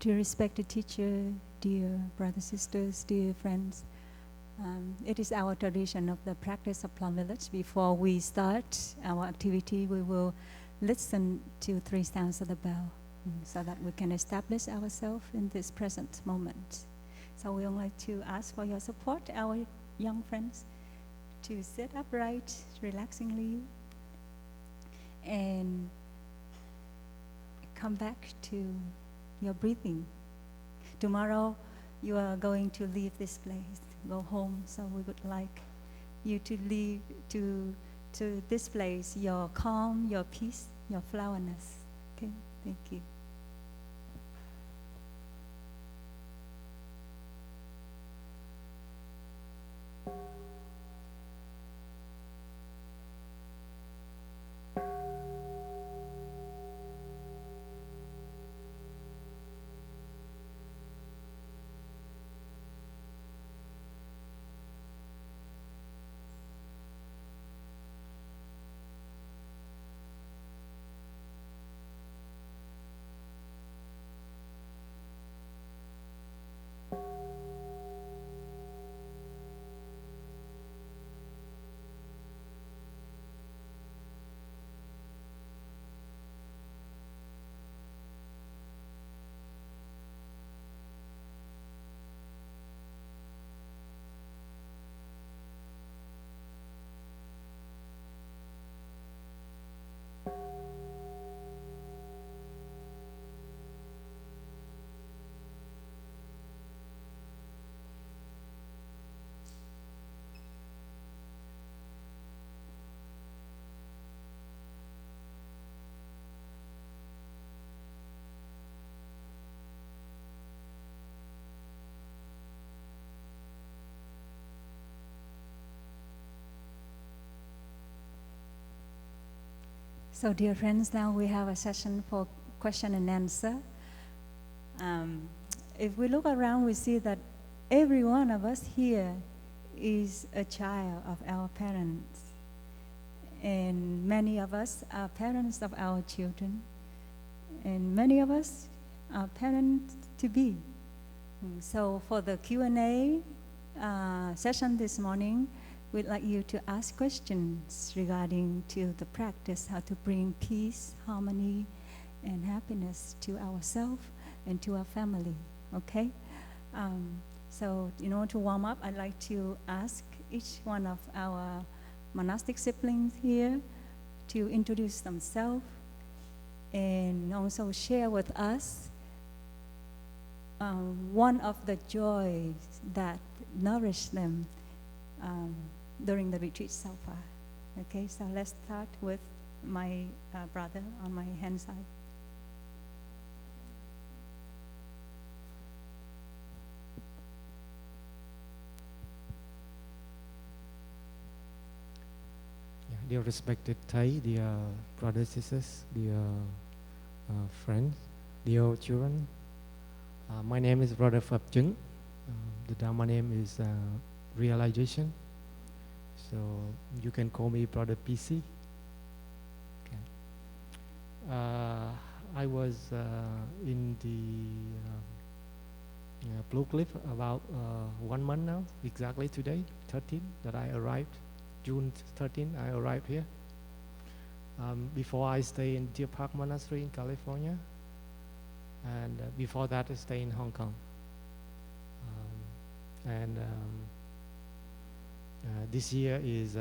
Dear respected teacher, dear brothers, sisters, dear friends, it is our tradition of the practice of Plum Village. Before we start our activity, we will listen to 3 sounds of the bell so that we can establish ourselves in this present moment. So we would like to ask for your support, our young friends, to sit upright, relaxingly, and come back to your breathing. Tomorrow, you are going to leave this place, go home. So we would like you to leave to this place your calm, your peace, your flowerness. Okay, thank you. So dear friends, now we have a session for question and answer. If we look around, we see that every one of us here is a child of our parents. And many of us are parents of our children. And many of us are parents to be. So for the Q&A session this morning, we'd like you to ask questions regarding to the practice, how to bring peace, harmony, and happiness to ourselves and to our family, okay? So in order to warm up, I'd like to ask each one of our monastic siblings here to introduce themselves and also share with us one of the joys that nourish them during the retreat so far. Okay, so let's start with my brother on my hand side. Yeah, dear respected Thai, dear brothers, sisters, dear friends, dear children, my name is Brother Chung. The Dharma name is Realization. So you can call me Brother PC. Okay. I was in the Blue Cliff about 1 month now, exactly today, 13, that I arrived. June 13, I arrived here. Before I stay in Deer Park Monastery in California. And before that, I stay in Hong Kong. This year is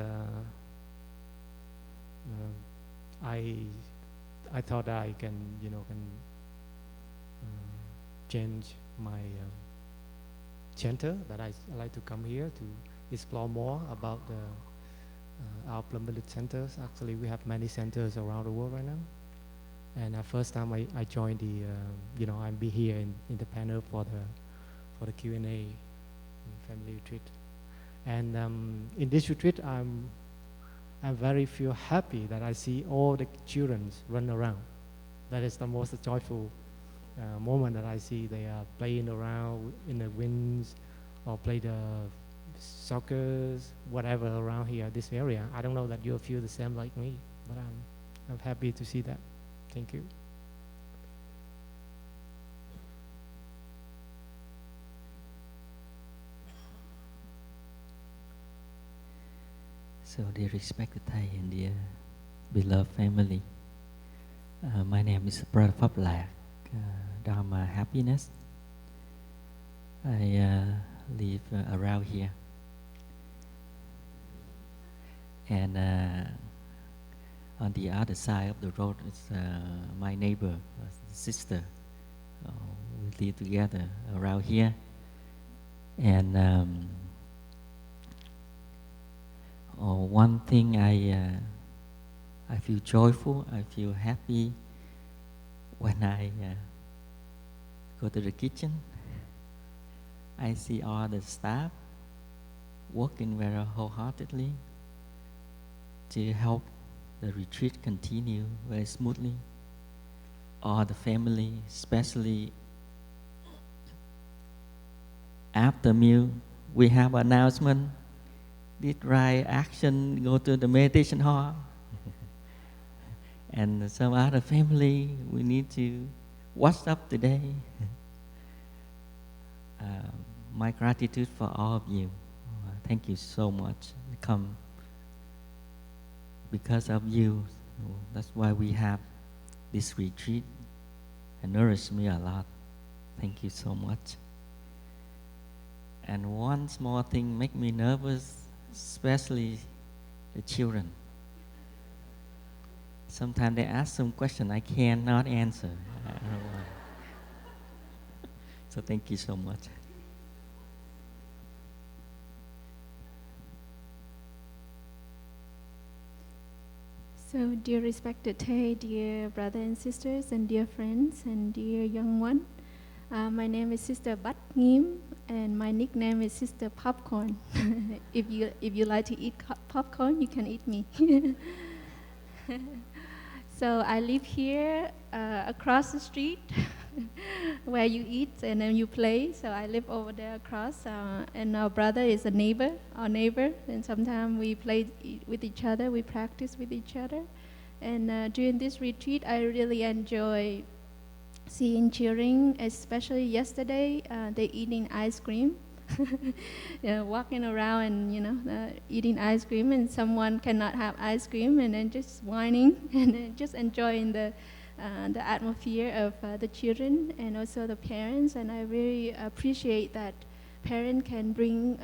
I thought I can change my center, that I like to come here to explore more about our Plum Village centers. Actually, we have many centers around the world right now. And first time I joined the I'll be here in the panel for the Q&A family retreat. And in this retreat, I'm very feel happy that I see all the children run around. That is the most joyful moment that I see. They are playing around in the winds or play the soccer, whatever around here, this area. I don't know that you'll feel the same like me, but I'm happy to see that. Thank you. So, dear respected Thầy and dear beloved family, my name is Brother Phap Lạc, Dharma Happiness. I live around here, and on the other side of the road is my neighbor, sister. We live together around here, and one thing I feel joyful, I feel happy when I go to the kitchen. I see all the staff working very wholeheartedly to help the retreat continue very smoothly. All the family, especially after meal, we have announcement. Did right action, go to the meditation hall. And some other family, we need to watch up today. My gratitude for all of you. Thank you so much. Come because of you. That's why we have this retreat. It nourished me a lot. Thank you so much. And one small thing make me nervous, especially the children. Sometimes they ask some question I cannot answer. I don't know why. So thank you so much. So, dear respected Thầy, dear brothers and sisters, and dear friends, and dear young one, my name is Sister Bat Ngim, and my nickname is Sister Popcorn. If you like to eat popcorn, you can eat me. So I live here across the street where you eat and then you play. So I live over there across, and our brother is our neighbor, and sometimes we play with each other, we practice with each other. And during this retreat, I really enjoy seeing children, especially yesterday, they eating ice cream. Walking around and eating ice cream, and someone cannot have ice cream, and then just whining and then just enjoying the atmosphere of the children and also the parents. And I really appreciate that parents can bring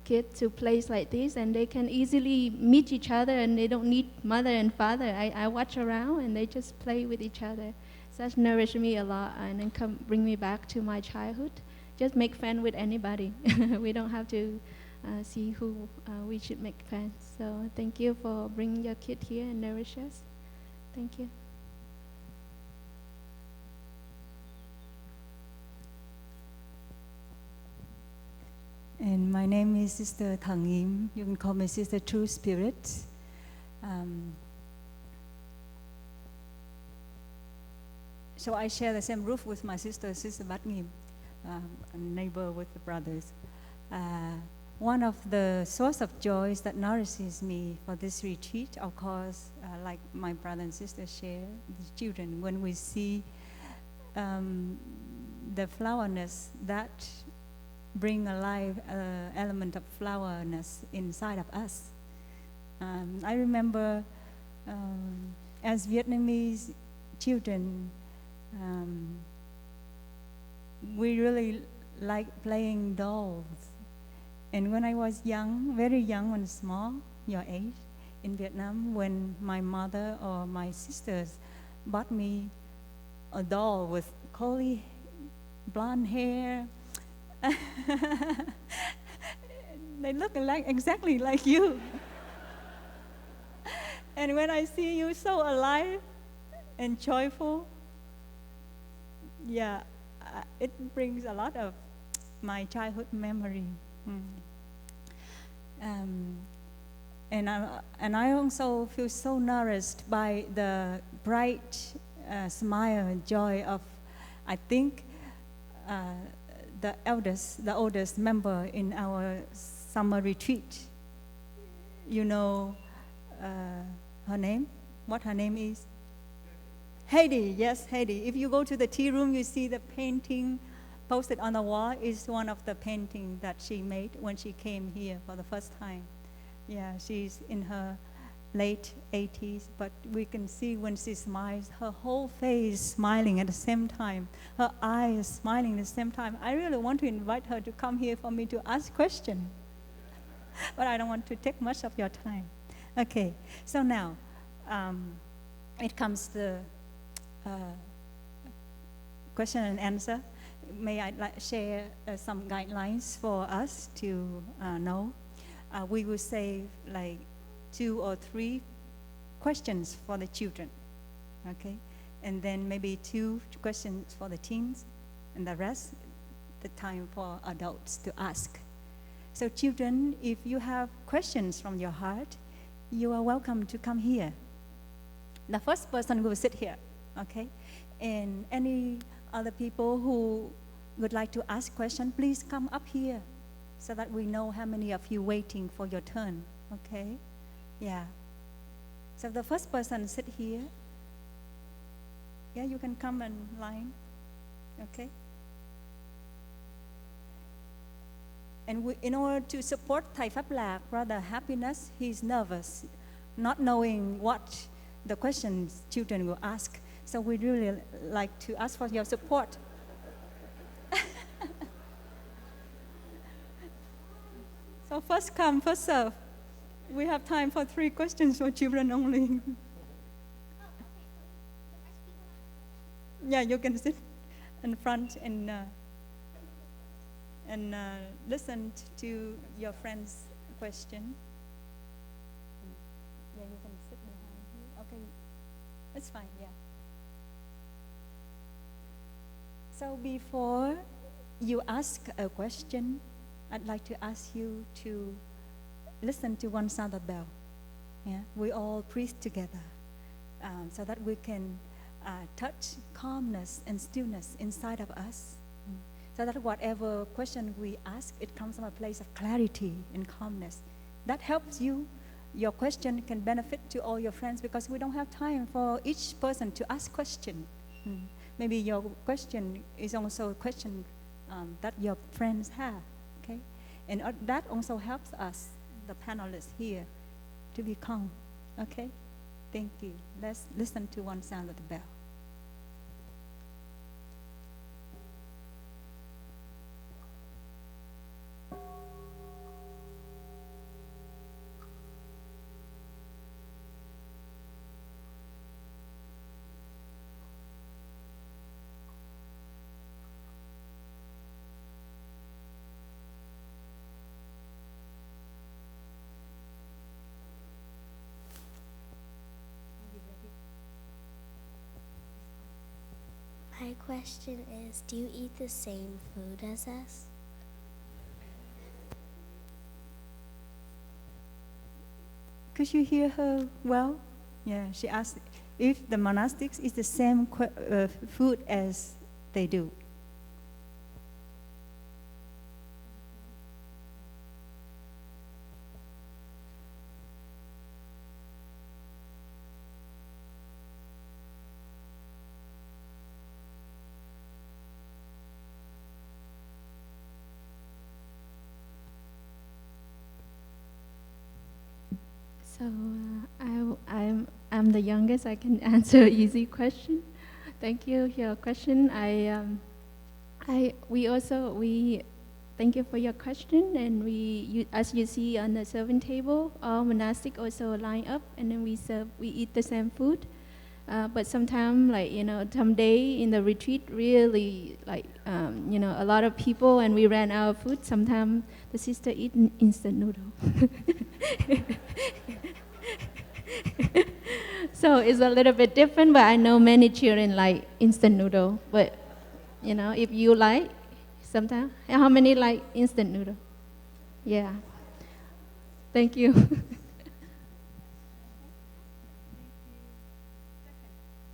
kids to place like this, and they can easily meet each other, and they don't need mother and father. I watch around, and they just play with each other. So that's nourished me a lot, and then bring me back to my childhood. Just make friends with anybody. We don't have to see who we should make friends. So thank you for bringing your kid here and nourish us. Thank you. And my name is Sister Thang Yim. You can call me Sister True Spirit. So I share the same roof with my sister, Sister Bat Ngim. A neighbor with the brothers. One of the source of joys that nourishes me for this retreat, of course, like my brother and sister share, the children, when we see the flowerness that bring alive element of flowerness inside of us. I remember as Vietnamese children, we really like playing dolls. And when I was young, very young and small, your age, in Vietnam, when my mother or my sisters bought me a doll with curly blonde hair, they look exactly like you. And when I see you so alive and joyful, yeah, it brings a lot of my childhood memory. And I also feel so nourished by the bright smile and joy of, I think, the oldest member in our summer retreat. You know her name? What her name is? Heidi, yes, Heidi. If you go to the tea room, you see the painting posted on the wall is one of the paintings that she made when she came here for the first time. Yeah, she's in her late 80s, but we can see when she smiles, her whole face smiling at the same time, her eyes smiling at the same time. I really want to invite her to come here for me to ask questions, but I don't want to take much of your time. Okay, so now it comes to question and answer. May I share some guidelines for us to know? We will say like 2 or 3 questions for the children, okay? And then maybe 2 questions for the teens, and the rest, the time for adults to ask. So children, if you have questions from your heart, you are welcome to come here. The first person will sit here, okay? And any other people who would like to ask questions, please come up here so that we know how many of you waiting for your turn, okay? Yeah. So the first person sit here. Yeah, you can come in line, okay? And in order to support Thầy Pháp Lạc, Brother Happiness, he's nervous, not knowing what the questions children will ask. So we really like to ask for your support. So first come, first serve. We have time for 3 questions for children only. Yeah, you can sit in front and listen to your friend's question. Yeah, you can sit behind here. Okay, it's fine, yeah. So before you ask a question, I'd like to ask you to listen to one sound of bell. Yeah, we all breathe together so that we can touch calmness and stillness inside of us. So that whatever question we ask, it comes from a place of clarity and calmness. That helps you. Your question can benefit to all your friends because we don't have time for each person to ask question. Maybe your question is also a question that your friends have, okay? And that also helps us, the panelists here, to be calm, okay? Thank you. Let's listen to one sound of the bell. My question is, do you eat the same food as us? Could you hear her well? Yeah, she asked if the monastics eat the same food as they do. So I'm the youngest. I can answer easy question. Thank you for your question. We thank you for your question. And as you see on the serving table, all monastic also line up, and then we eat the same food. But sometimes, someday in the retreat, really, a lot of people, and we ran out of food. Sometimes the sister eat instant noodle. So it's a little bit different, but I know many children like instant noodle. But, if you like, sometimes, how many like instant noodle? Yeah. Thank you.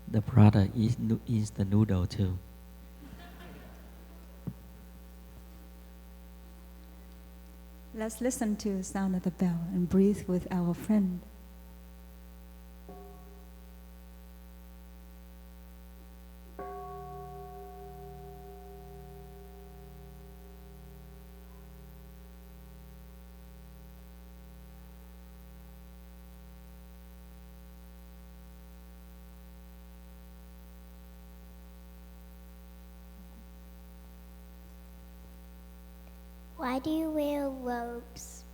The brother eats the noodle too. Let's listen to the sound of the bell and breathe with our friend. Why do you wear robes?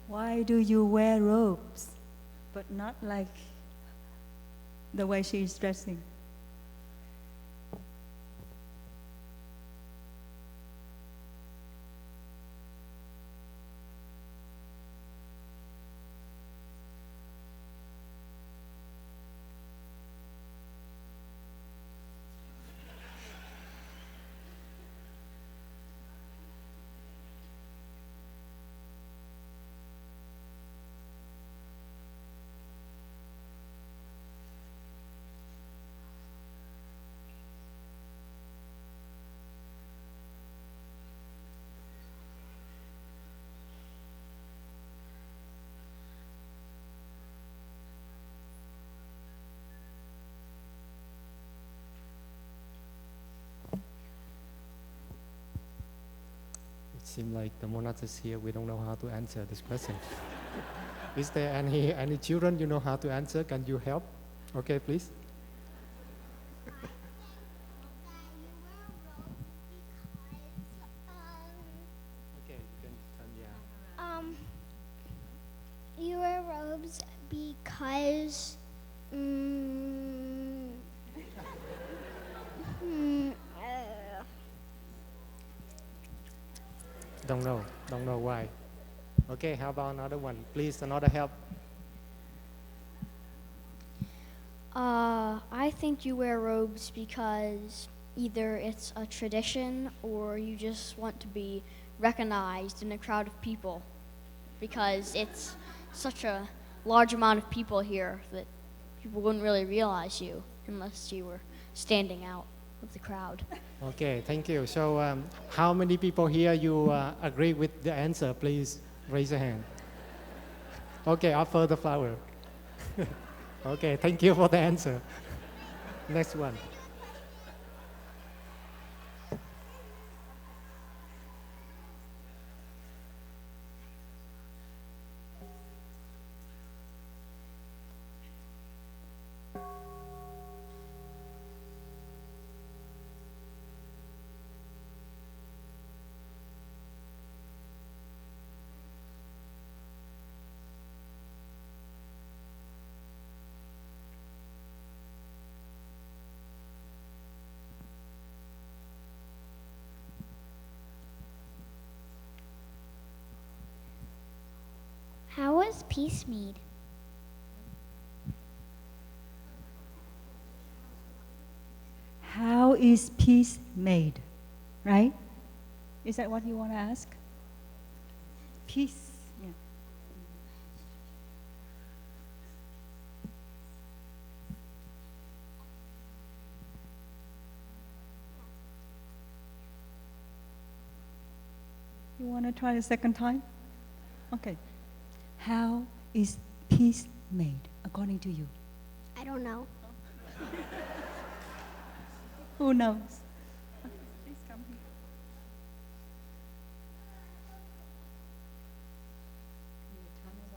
Why do you wear robes, but not like the way she is dressing? It seems like the monastics here, we don't know how to answer this question. Is there any children you know how to answer? Can you help? Okay, please. Okay, you can turn, yeah. You wear robes because Don't know why. Okay, how about another one? Please, another help. I think you wear robes because either it's a tradition or you just want to be recognized in a crowd of people because it's such a large amount of people here that people wouldn't really realize you unless you were standing out of the crowd. Okay, thank you. So, how many people here you agree with the answer? Please raise your hand. Okay, offer the flower. Okay, thank you for the answer. Next one. How was peace made? How is peace made? Right? Is that what you want to ask? Peace. Yeah. You want to try a second time? Okay. How is peace made according to you? I don't know. Who knows? Please come here. Can you turn it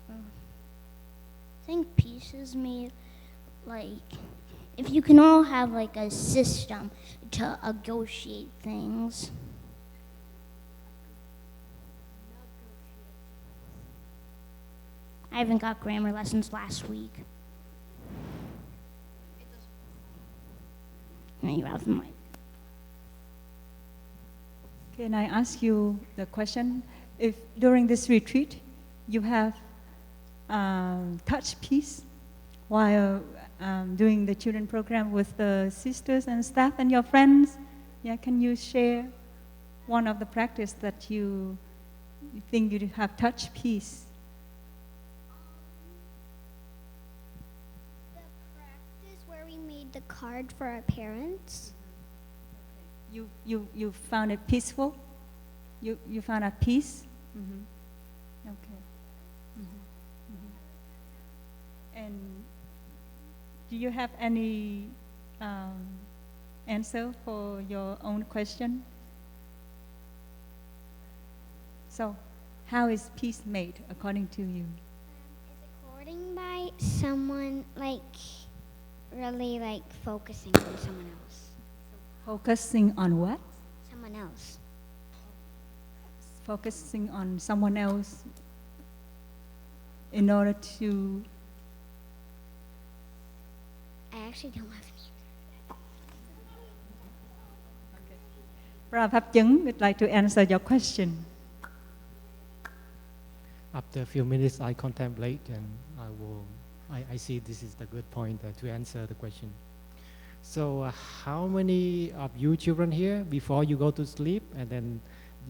around? I think peace is made like if you can all have like a system to negotiate things. I haven't got grammar lessons last week. No, you have the mic. Can I ask you the question? If during this retreat you have touched peace while doing the children program with the sisters and staff and your friends, yeah, can you share one of the practice that you think you have touched peace? The practice where we made the card for our parents. You found it peaceful? You found a peace? Mm-hmm. Okay. Mm-hmm. Mm-hmm. And do you have any answer for your own question? So, how is peace made according to you? It's according by someone, really, focusing on someone else. Focusing on what? Someone else. Focusing on someone else in order to... I actually don't have any. Prabhupada Chung would like to answer your question. After a few minutes, I contemplate and I see this is the good point to answer the question. So how many of you children here, before you go to sleep, and then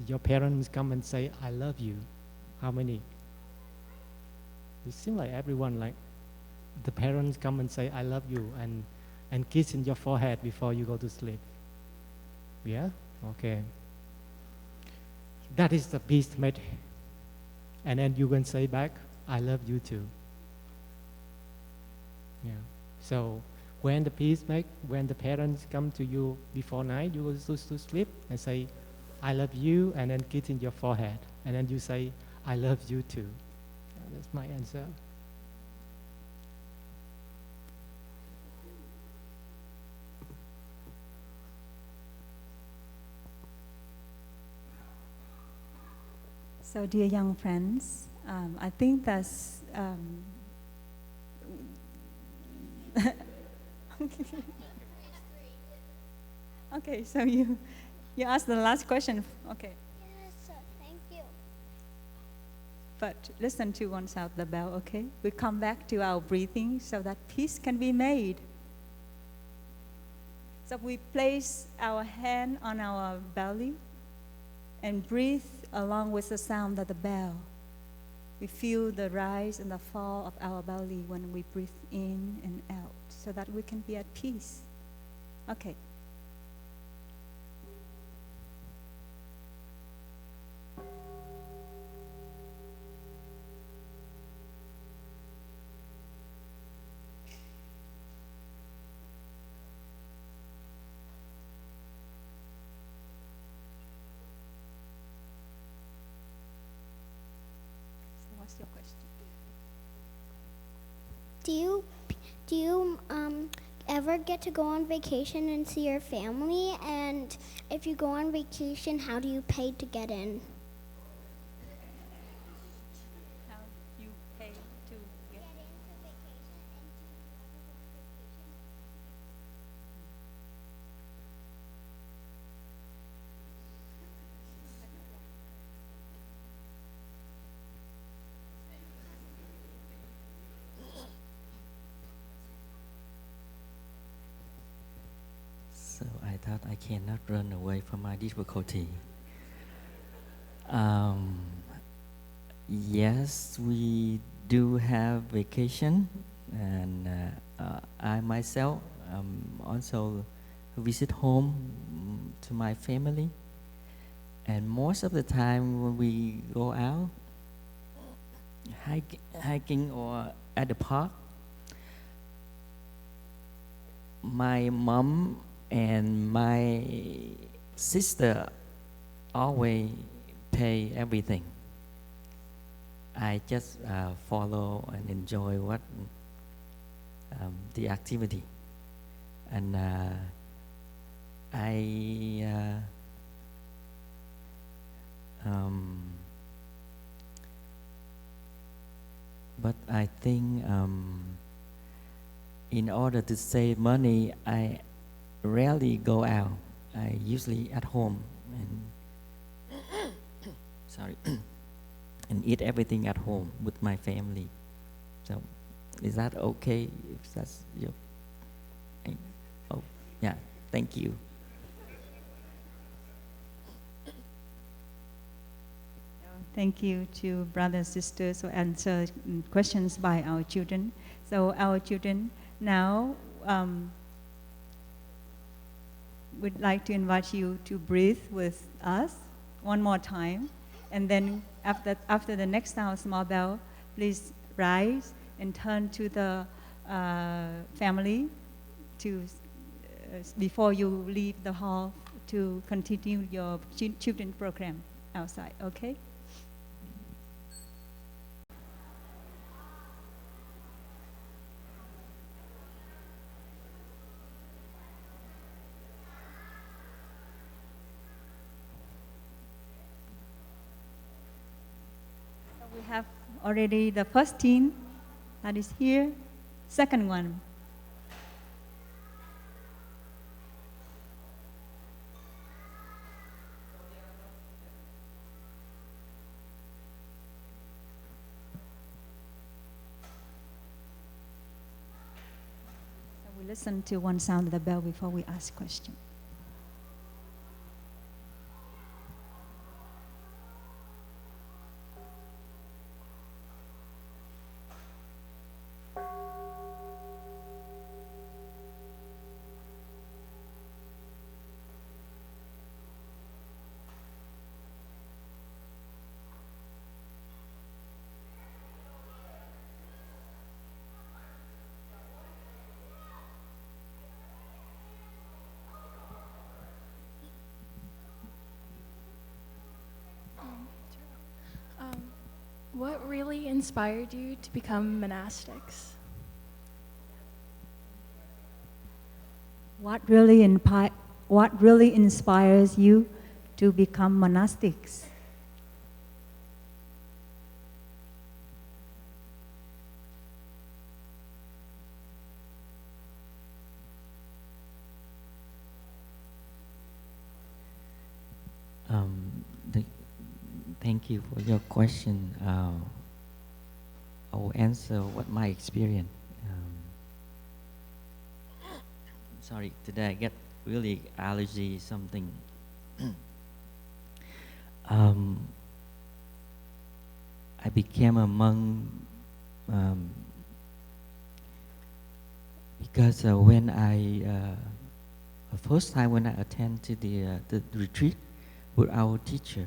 your parents come and say, I love you? How many? It seems like everyone, like the parents come and say, I love you, and kiss in your forehead before you go to sleep. Yeah? Okay. That is the peace made. And then you can say back, I love you too. Yeah. So when the peace make, when the parents come to you before night, you go to sleep and say, I love you, and then kiss in your forehead. And then you say, I love you too. Yeah, that's my answer. So, dear young friends, I think that's... okay, so you asked the last question. Okay. Yes, thank you. But listen to one sound of the bell, okay? We come back to our breathing so that peace can be made. So we place our hand on our belly and breathe along with the sound of the bell. We feel the rise and the fall of our belly when we breathe in and out so that we can be at peace. Okay. What's your question? Do you ever get to go on vacation and see your family? And if you go on vacation, how do you pay to get in? How you pay to get into vacation, and do you ever go on vacation? So I thought I cannot run away from my difficulty. Yes, we do have vacation, and I myself also visit home to my family. And most of the time when we go out hiking or at the park, my mom and my sister always pay everything. I just follow and enjoy what the activity, and but I think in order to save money, I rarely go out. I usually at home and sorry and eat everything at home with my family. So is that okay if that's your... Oh, yeah, thank you. Thank you to brothers and sisters who answered questions by our children. So our children now would like to invite you to breathe with us one more time. And then after the next sound, small bell, please rise and turn to the family to before you leave the hall to continue your children program outside, okay? have already the first teen that is here. Second one. So we listen to one sound of the bell before we ask questions. What really inspired you to become monastics? What really inspires you to become monastics? Thank you for your question. I will answer what my experience. Sorry, today I get really allergy something. I became a monk because when first time when I attended the retreat with our teacher,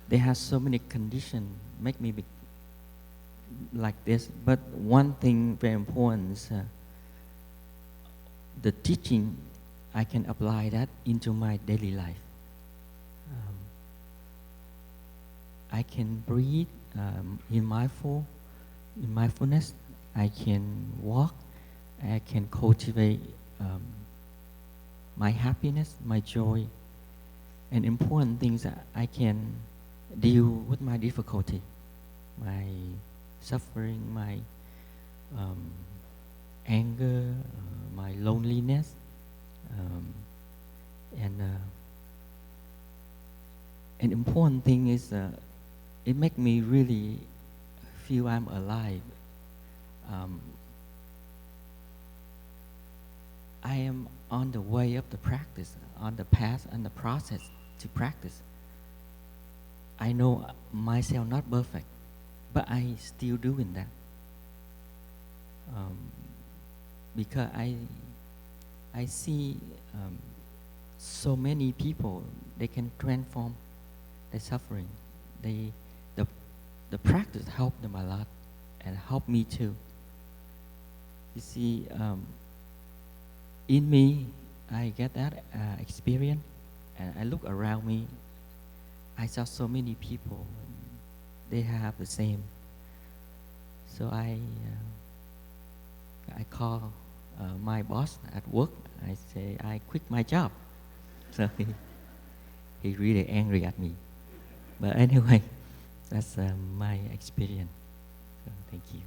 they have so many conditions make me be like this. But one thing very important is the teaching. I can apply that into my daily life. I can breathe in mindfulness. I can walk. I can cultivate my happiness, my joy, and important things that I can deal with my difficulty, my suffering, my anger, my loneliness, and an important thing is it makes me really feel I'm alive. I am on the way of the practice, on the path and the process to practice. I know myself not perfect, but I still doing that. Because I see so many people, they can transform their suffering. The practice helped them a lot and helped me too. You see, in me, I get that experience, and I look around me. I saw so many people, they have the same. So I call my boss at work. I say I quit my job. So he really angry at me. But anyway, that's my experience. So thank you.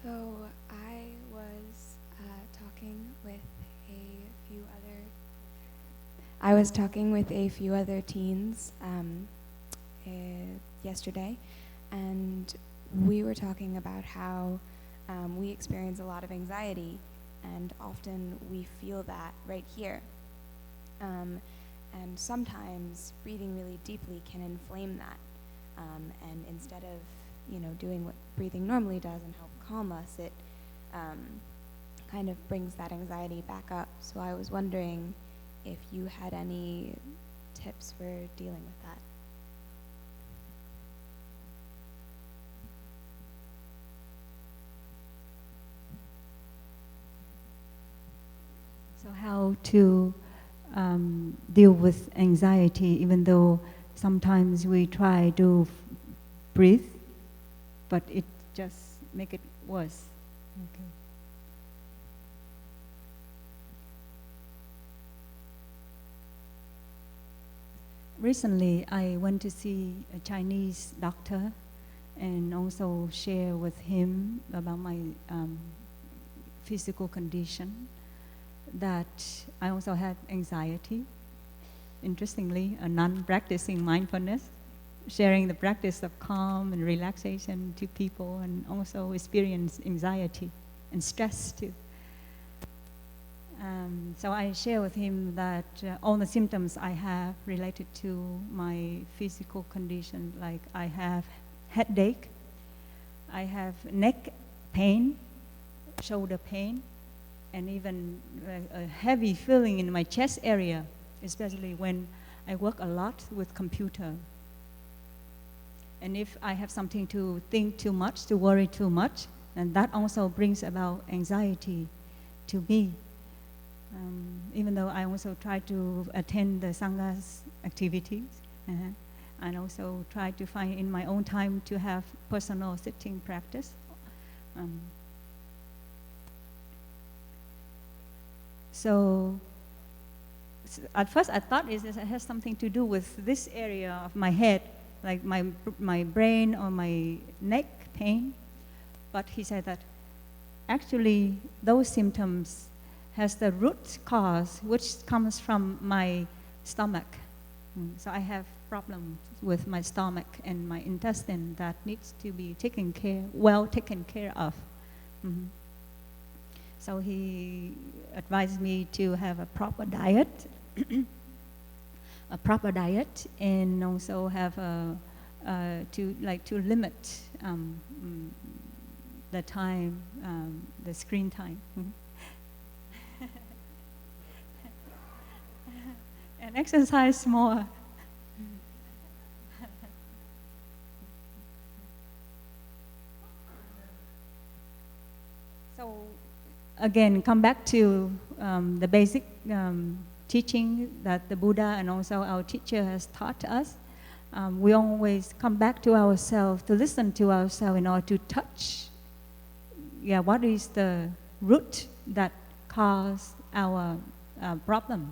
So I was talking with a few other teens yesterday, and we were talking about how we experience a lot of anxiety, and often we feel that right here. And sometimes breathing really deeply can inflame that. And instead of, doing what breathing normally does and help calm us, it kind of brings that anxiety back up. So I was wondering if you had any tips for dealing with that. So how to deal with anxiety, even though sometimes we try to breathe, but it just make it worse. Okay. Recently, I went to see a Chinese doctor and also share with him about my physical condition, that I also had anxiety. Interestingly, a nun practicing mindfulness, sharing the practice of calm and relaxation to people, and also experience anxiety and stress too. So I share with him that all the symptoms I have related to my physical condition, like I have headache, I have neck pain, shoulder pain, and even a heavy feeling in my chest area, especially when I work a lot with computer. And if I have something to think too much, to worry too much, and that also brings about anxiety to me. Even though I also try to attend the Sangha's activities, and also try to find in my own time to have personal sitting practice. So at first I thought it has something to do with this area of my head, like my brain or my neck pain. But he said that actually those symptoms has the root cause, which comes from my stomach. So I have problems with my stomach and my intestine that needs to be taken care of. So he advised me to have a proper diet, and also have to limit the time, the screen time. And exercise more. So again, come back to the basic teaching that the Buddha and also our teacher has taught us. We always come back to ourselves, to listen to ourselves in order to touch, what is the root that cause our problems,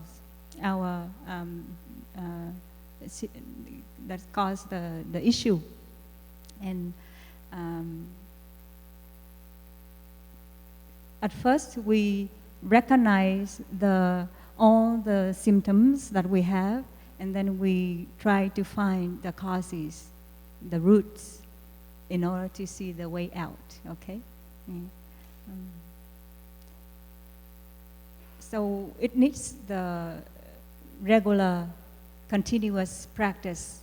that cause the issue. And at first we recognize all the symptoms that we have, and then we try to find the causes, the roots, in order to see the way out, okay? So it needs the regular, continuous practice.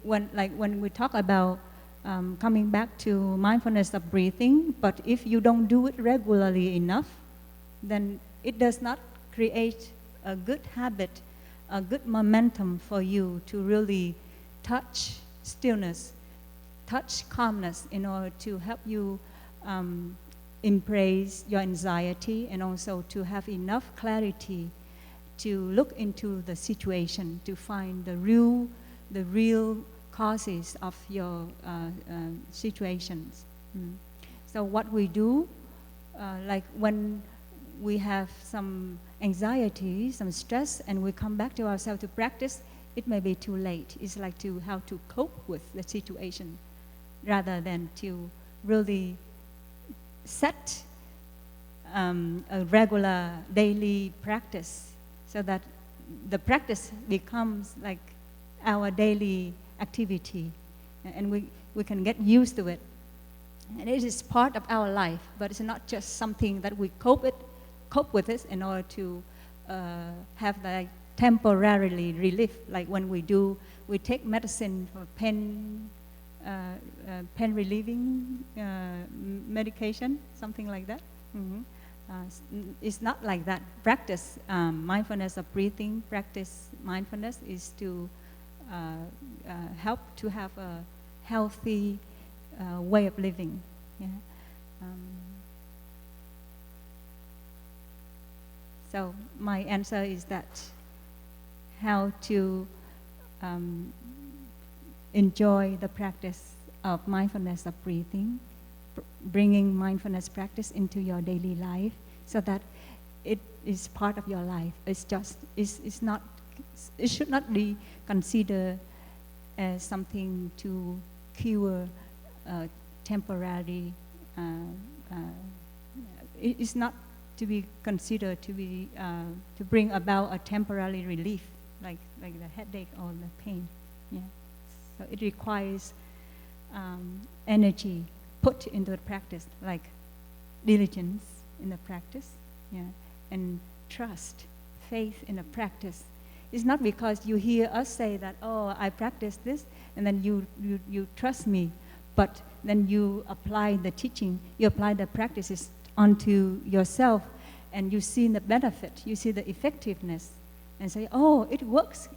When we talk about coming back to mindfulness of breathing, but if you don't do it regularly enough, then it does not create a good habit, a good momentum for you to really touch stillness, touch calmness, in order to help you embrace your anxiety, and also to have enough clarity to look into the situation, to find the real causes of your situations. So what we do, like when we have some anxiety, some stress, and we come back to ourselves to practice, it may be too late. It's like how to cope with the situation, rather than to really set a regular daily practice, so that the practice becomes like our daily activity, and we can get used to it. And it is part of our life, but it's not just something that we cope with it in order to have like temporarily relief, like when we do we take medicine for pain, pain relieving medication, something like that. It's not like that. Practice mindfulness of breathing, practice mindfulness is to help to have a healthy way of living. Yeah. So my answer is that how to enjoy the practice of mindfulness of breathing, bringing mindfulness practice into your daily life so that it is part of your life. It's not, it should not be considered as something to cure temporary, it's not to be considered to be to bring about a temporary relief, like the headache or the pain. Yeah. So it requires energy put into the practice, like diligence in the practice, yeah, and trust, faith in the practice. It's not because you hear us say that, oh, I practice this, and then you trust me, but then you apply the teaching, you apply the practices onto yourself, and you see the benefit, you see the effectiveness, and say, oh, it works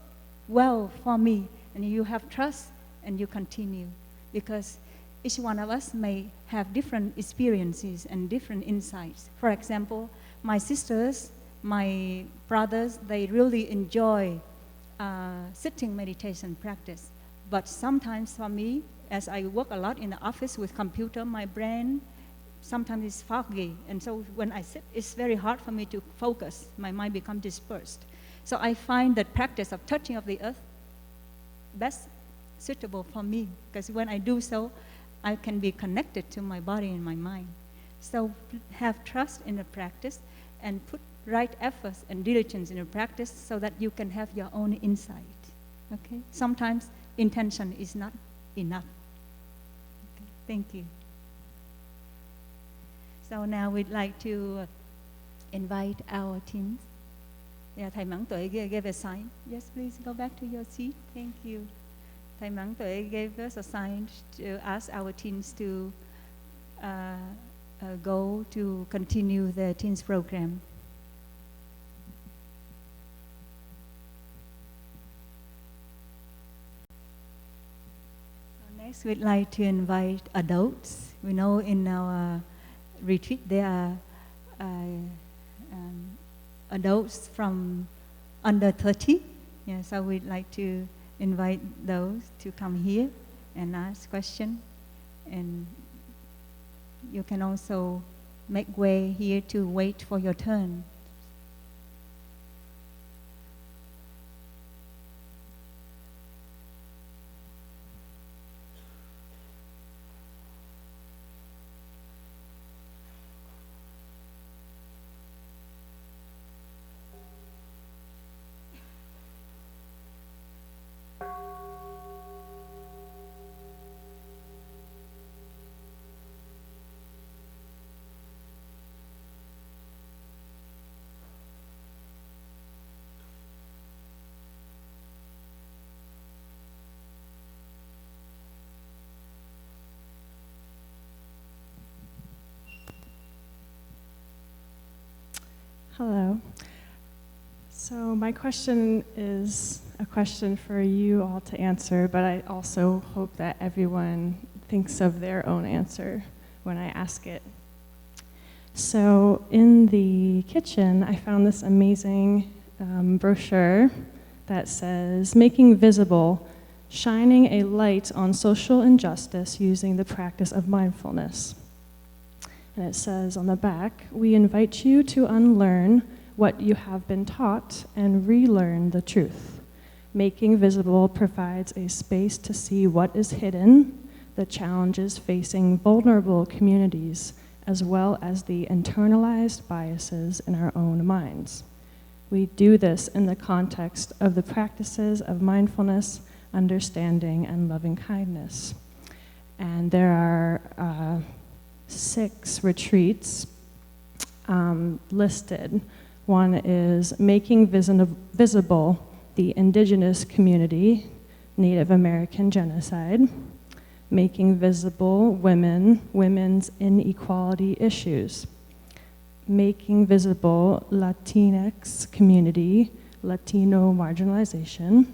well for me, and you have trust, and you continue. Because each one of us may have different experiences and different insights. For example, my sisters, my brothers, they really enjoy sitting meditation practice. But sometimes for me, as I work a lot in the office with computer, my brain sometimes is foggy. And so when I sit, it's very hard for me to focus. My mind becomes dispersed. So I find that practice of touching of the earth best suitable for me, because when I do so, I can be connected to my body and my mind. So have trust in the practice and put right efforts and diligence in the practice so that you can have your own insight. Okay? Sometimes intention is not enough. Okay. Thank you. So now we'd like to invite our teams. Yeah, Thầy Mãn Tuệ gave a sign. Yes, please go back to your seat. Thank you. Thầy Mãn Tuệ gave us a sign to ask our teens to go to continue the teens program. So next, we'd like to invite adults. We know in our retreat there are adults from under 30. Yeah, so we'd like to invite those to come here and ask questions. And you can also make way here to wait for your turn. Hello. So my question is a question for you all to answer, but I also hope that everyone thinks of their own answer when I ask it. So in the kitchen, I found this amazing brochure that says, Making Visible, Shining a Light on Social Injustice Using the Practice of Mindfulness. And it says on the back, we invite you to unlearn what you have been taught and relearn the truth. Making Visible provides a space to see what is hidden, the challenges facing vulnerable communities, as well as the internalized biases in our own minds. We do this in the context of the practices of mindfulness, understanding, and loving kindness. And there are 6 retreats listed. One is Making Visible the Indigenous Community, Native American genocide, making visible women's inequality issues, making visible Latinx community, Latino marginalization,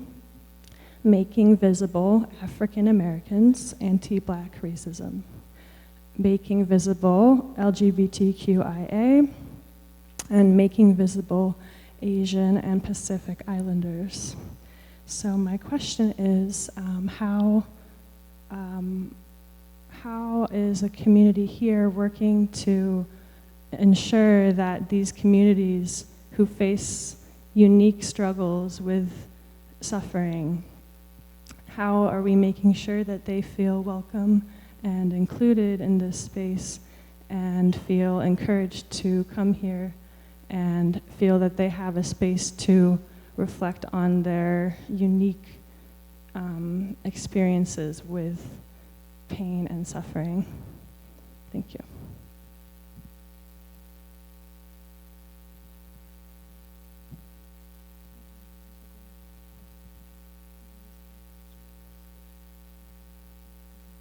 making visible African Americans, anti-Black racism, making visible LGBTQIA, and making visible Asian and Pacific Islanders. So my question is, how is a community here working to ensure that these communities who face unique struggles with suffering, how are we making sure that they feel welcome and included in this space and feel encouraged to come here and feel that they have a space to reflect on their unique experiences with pain and suffering? Thank you.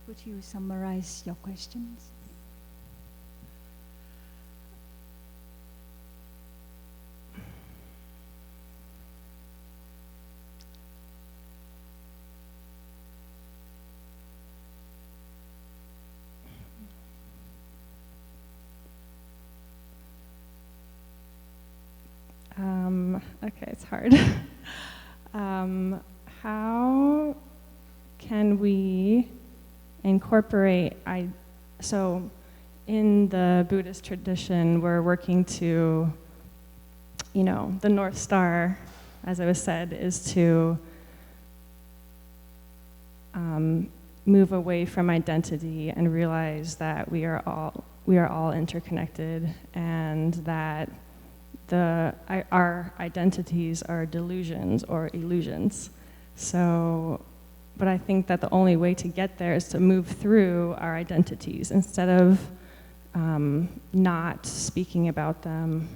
Would you summarize your questions? Okay, it's hard. How can we incorporate, so in the Buddhist tradition, we're working to, the North Star, as I was said, is to move away from identity and realize that we are all interconnected, and that our identities are delusions or illusions. So, but I think that the only way to get there is to move through our identities instead of not speaking about them.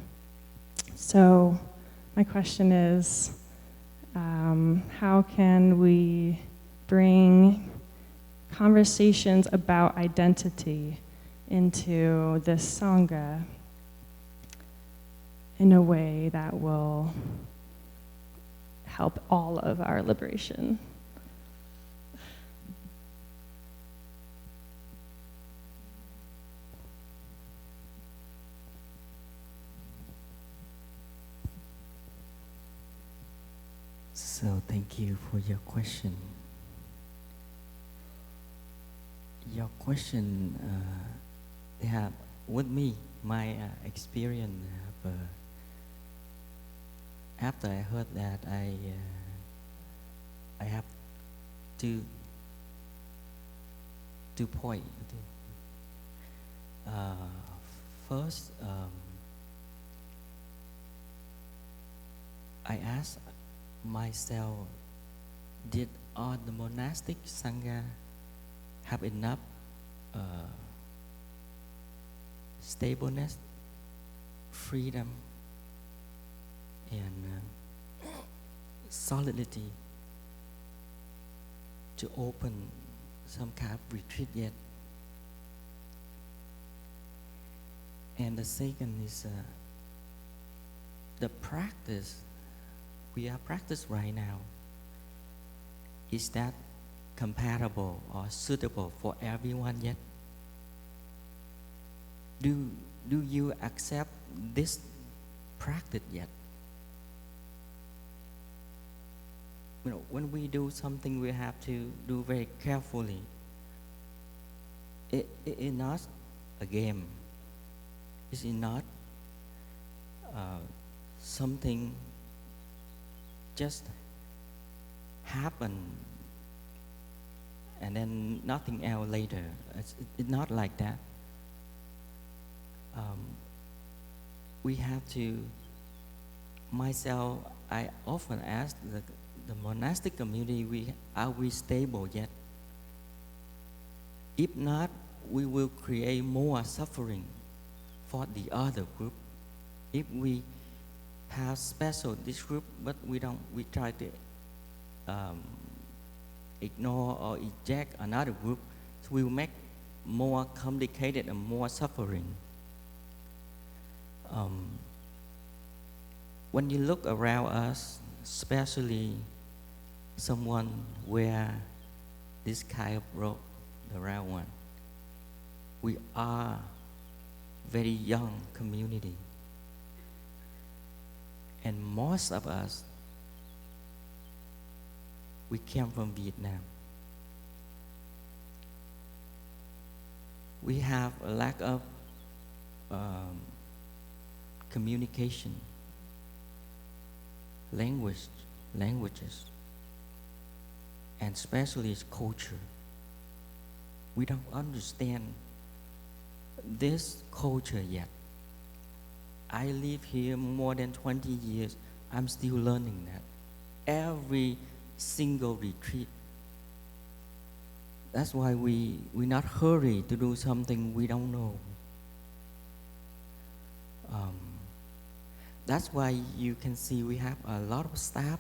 So my question is, how can we bring conversations about identity into this Sangha in a way that will help all of our liberation? So thank you for your question. Your question have with me my experience. After I heard that, I have two points. First, I asked myself, did all the monastic sangha have enough stableness, freedom, and solidity to open some kind of retreat yet? And the second is the practice we are practicing right now. Is that compatible or suitable for everyone yet? Do you accept this practice yet? When we do something, we have to do very carefully. It is not a game. It is not something just happen and then nothing else later. It's not like that. We have to, myself, I often ask the monastic community, are we stable yet? If not, we will create more suffering for the other group. If we have special this group, but we try to ignore or eject another group, so we will make more complicated and more suffering. When you look around us, especially someone wear this kind of robe, the round one, we are very young community. And most of us, we came from Vietnam. We have a lack of communication, languages, and especially culture. We don't understand this culture yet. I live here more than 20 years. I'm still learning that. Every single retreat. That's why we not hurry to do something we don't know. That's why you can see we have a lot of staff,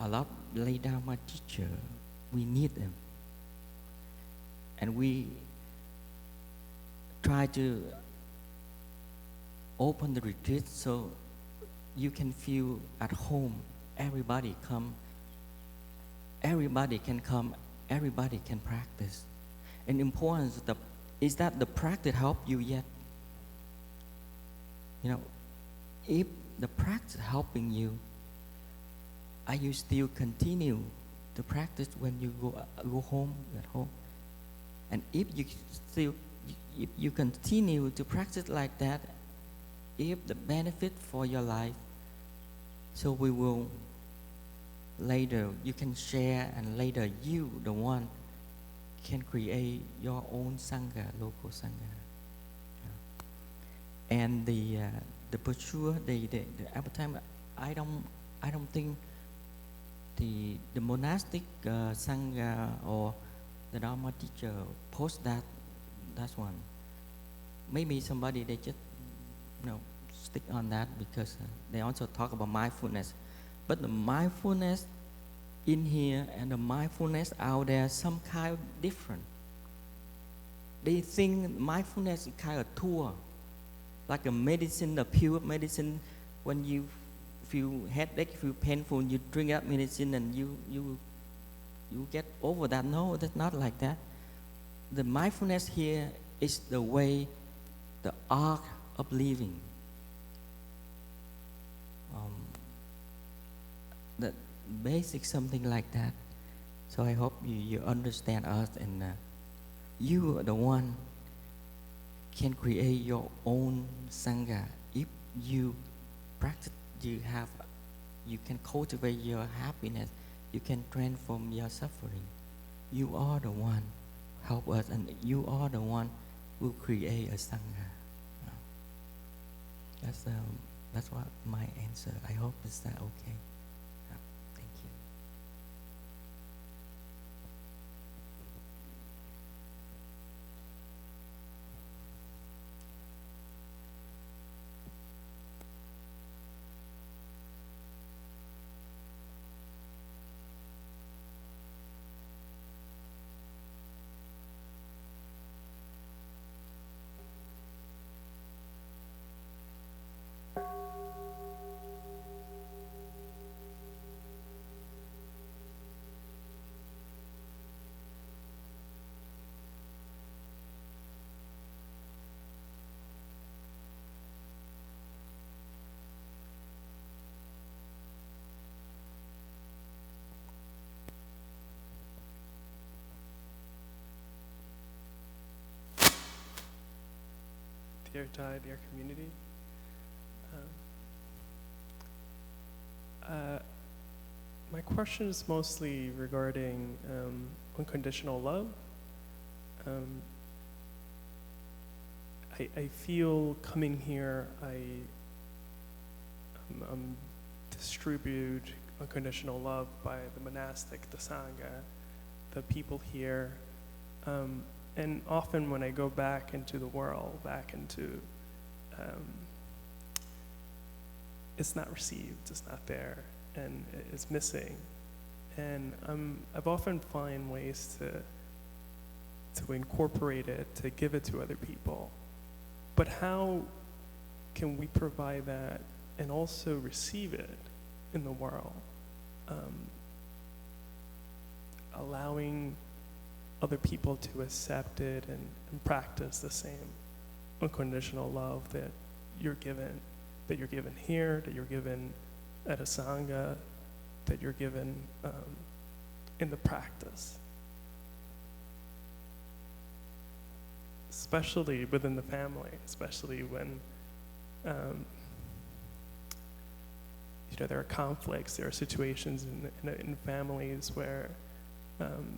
a lot of lay Dharma teacher. We need them. And we try to open the retreat so you can feel at home. Everybody come. Everybody can come. Everybody can practice. And important is that the practice help you yet. You know, if the practice helping you, are you still continue to practice when you go home at home? And if you continue to practice like that, if the benefit for your life, so we will later you can share, and later you, the one, can create your own sangha, local sangha. And the brochure, the appetite, I don't think the monastic sangha or the Dharma teacher post that's one. Maybe somebody they just stick on that because they also talk about mindfulness. But the mindfulness in here and the mindfulness out there some kind of different. They think mindfulness is kind of tour, like a medicine, a pure medicine. When you feel headache, feel painful, you drink that medicine and you get over that. No, that's not like that. The mindfulness here is the way, the art of living. The basic something like that. So I hope you understand us, and you are the one can create your own sangha. If you practice, you can cultivate your happiness. You can transform your suffering. You are the one help us, and you are the one who create a sangha. That's what my answer. I hope is that okay. Thank you. Dear Thai, dear community. My question is mostly regarding unconditional love. I feel coming here, I distribute unconditional love by the monastic, the sangha, the people here. And often when I go back into the world, it's not received, it's not there, and it's missing. and I've often find ways to incorporate it, to give it to other people. But how can we provide that and also receive it in the world? Allowing other people to accept it and practice the same unconditional love that you're given here, that you're given at a sangha, that you're given in the practice. Especially within the family, especially when there are conflicts, there are situations in families where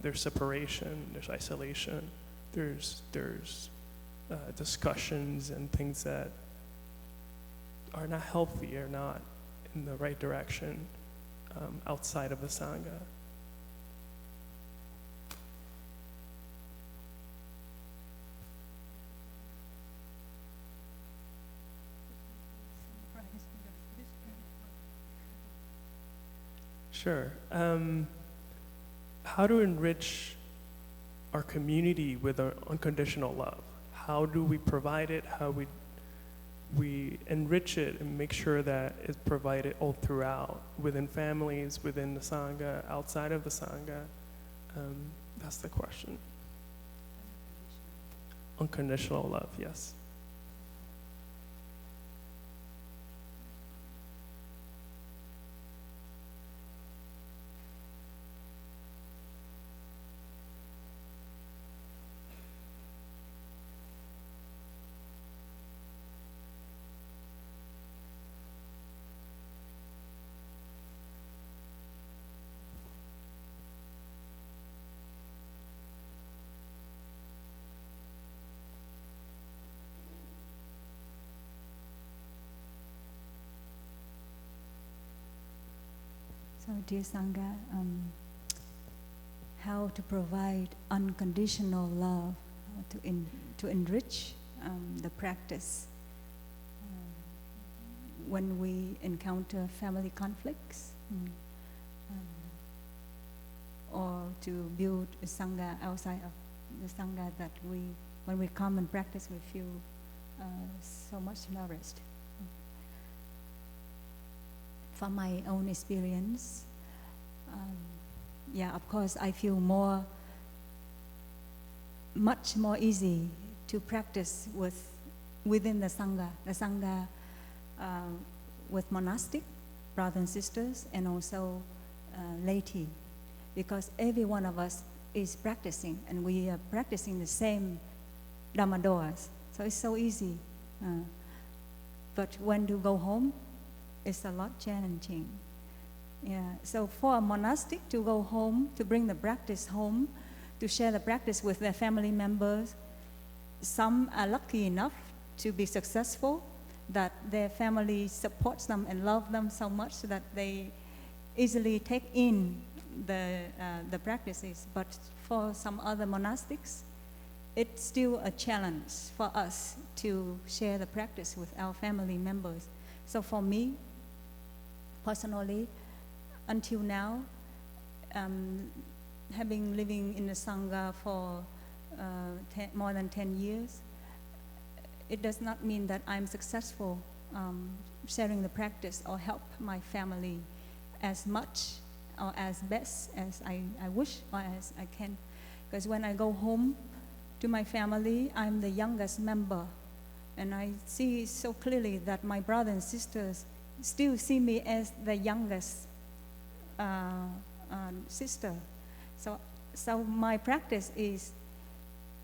there's separation, there's isolation, there's discussions and things that are not healthy or not in the right direction outside of the sangha. Sure. How to enrich our community with our unconditional love? How do we provide it? How we enrich it and make sure that it's provided all throughout, within families, within the sangha, outside of the sangha? That's the question. Unconditional love, yes. So, dear Sangha, how to provide unconditional love to enrich the practice when we encounter family conflicts, or to build a Sangha outside of the Sangha that when we come and practice, we feel so much nourished. From my own experience, of course, I feel much more easy to practice within the Sangha with monastic brothers and sisters, and also laity, because every one of us is practicing, and we are practicing the same Dharma doors, so it's so easy. But when to go home, it's a lot challenging. So for a monastic to go home, to bring the practice home, to share the practice with their family members, some are lucky enough to be successful, that their family supports them and love them so much so that they easily take in the practices. But for some other monastics, it's still a challenge for us to share the practice with our family members. So for me, personally, until now, having living in the Sangha for more than 10 years, it does not mean that I'm successful sharing the practice or help my family as much or as best as I wish or as I can. Because when I go home to my family, I'm the youngest member, and I see so clearly that my brothers and sisters still see me as the youngest sister. So my practice is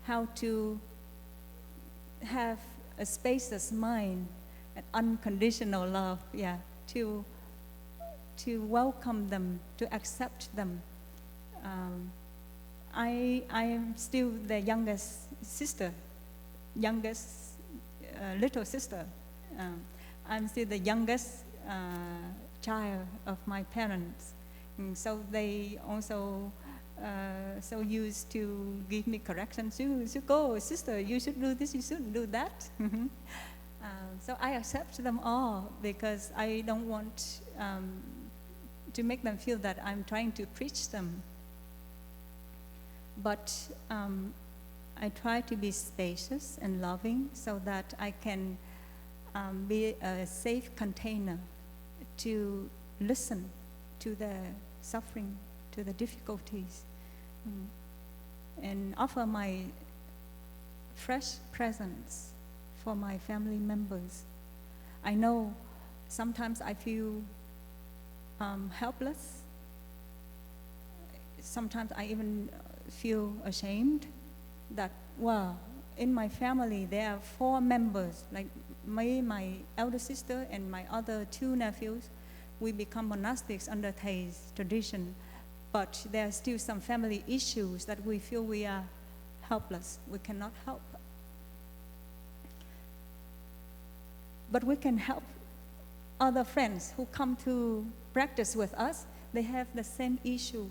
how to have a spacious mind and unconditional love, to welcome them, to accept them. I am still the youngest sister, little sister. I'm still the youngest child of my parents. And so they also so used to give me corrections. You should go, sister, you should do this, you shouldn't do that. So I accept them all because I don't want to make them feel that I'm trying to preach them. But I try to be spacious and loving so that I can be a safe container to listen to their suffering, to the difficulties, and offer my fresh presence for my family members. I know sometimes I feel helpless. Sometimes I even feel ashamed that, well, in my family there are 4 members, like me, my elder sister, and my other 2 nephews. We become monastics under Thay's tradition, but there are still some family issues that we feel we are helpless. We cannot help. But we can help other friends who come to practice with us. They have the same issue,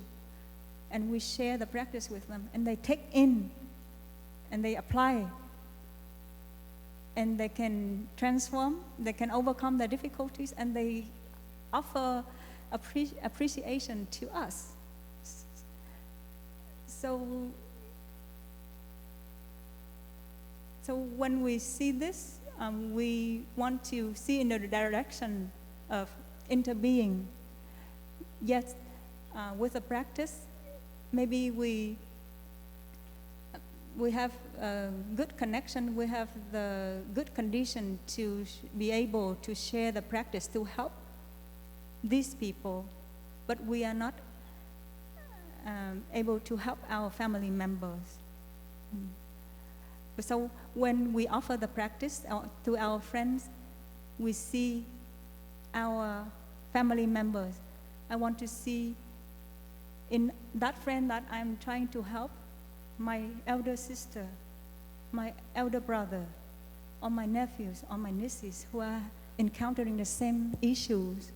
and we share the practice with them, and they take in and they apply, and they can transform, they can overcome the difficulties, and they offer appreciation to us. So when we see this, we want to see in the direction of interbeing. Yet, with the practice, maybe we have a good connection, we have the good condition to be able to share the practice to help these people, but we are not able to help our family members. So when we offer the practice to our friends, we see our family members. I want to see in that friend that I'm trying to help, my elder sister, my elder brother, or my nephews, or my nieces who are encountering the same issues,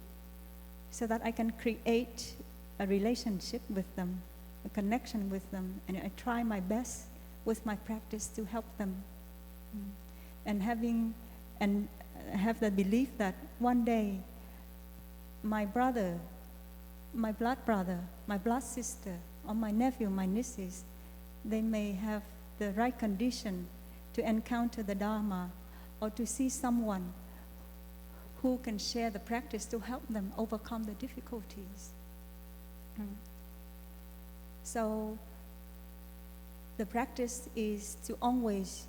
so that I can create a relationship with them, a connection with them, and I try my best with my practice to help them. And have the belief that one day my brother, my blood brother, my blood sister, or my nephew, my nieces, they may have the right condition to encounter the Dharma or to see someone who can share the practice to help them overcome the difficulties. So the practice is to always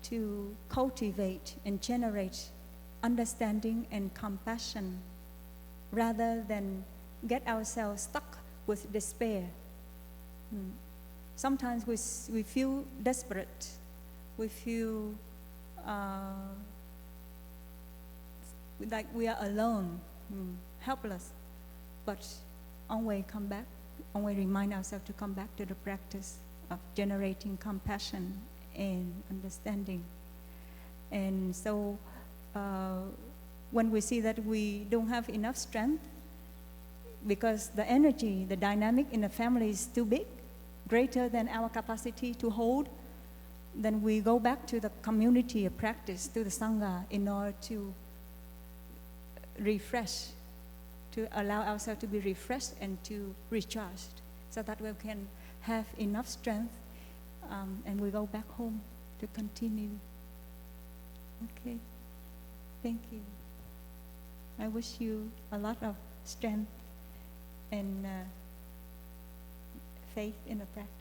to cultivate and generate understanding and compassion rather than get ourselves stuck with despair. Sometimes we feel desperate, we feel like we are alone, helpless, but always come back, always remind ourselves to come back to the practice of generating compassion and understanding. And so when we see that we don't have enough strength because the energy, the dynamic in the family is too big, greater than our capacity to hold, then we go back to the community of practice, to the Sangha, in order to refresh, to allow ourselves to be refreshed and to recharged, so that we can have enough strength, and we go back home to continue. Okay, thank you. I wish you a lot of strength and faith in the practice.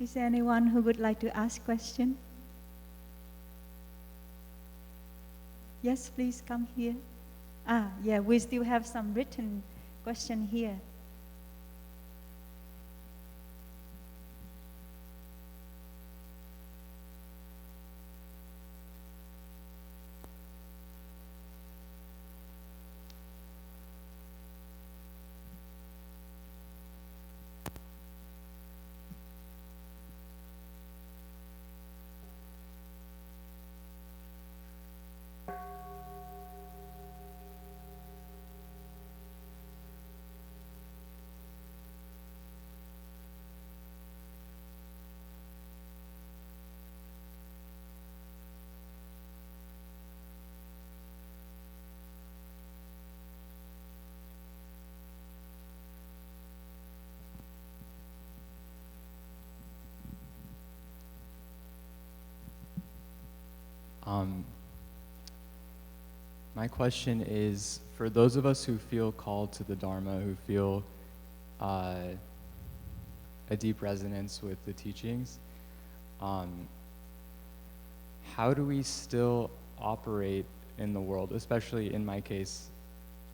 Is there anyone who would like to ask question? Yes, please come here. Yeah, we still have some written question here. My question is, for those of us who feel called to the Dharma, who feel a deep resonance with the teachings, how do we still operate in the world? Especially in my case,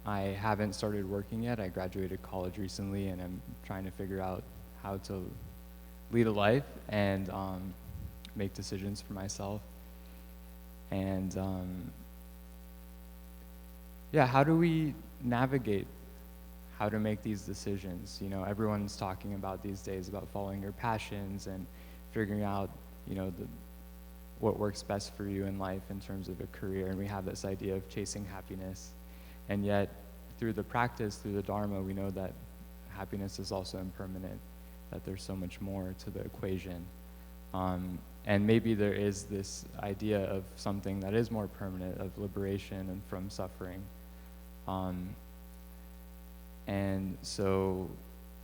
I haven't started working yet. I graduated college recently, and I'm trying to figure out how to lead a life and make decisions for myself. And yeah, how do we navigate how to make these decisions? You know, everyone's talking about these days about following your passions and figuring out, you know, what works best for you in life in terms of a career. And we have this idea of chasing happiness. And yet, through the practice, through the Dharma, we know that happiness is also impermanent, that there's so much more to the equation. And maybe there is this idea of something that is more permanent, of liberation and from suffering. And so,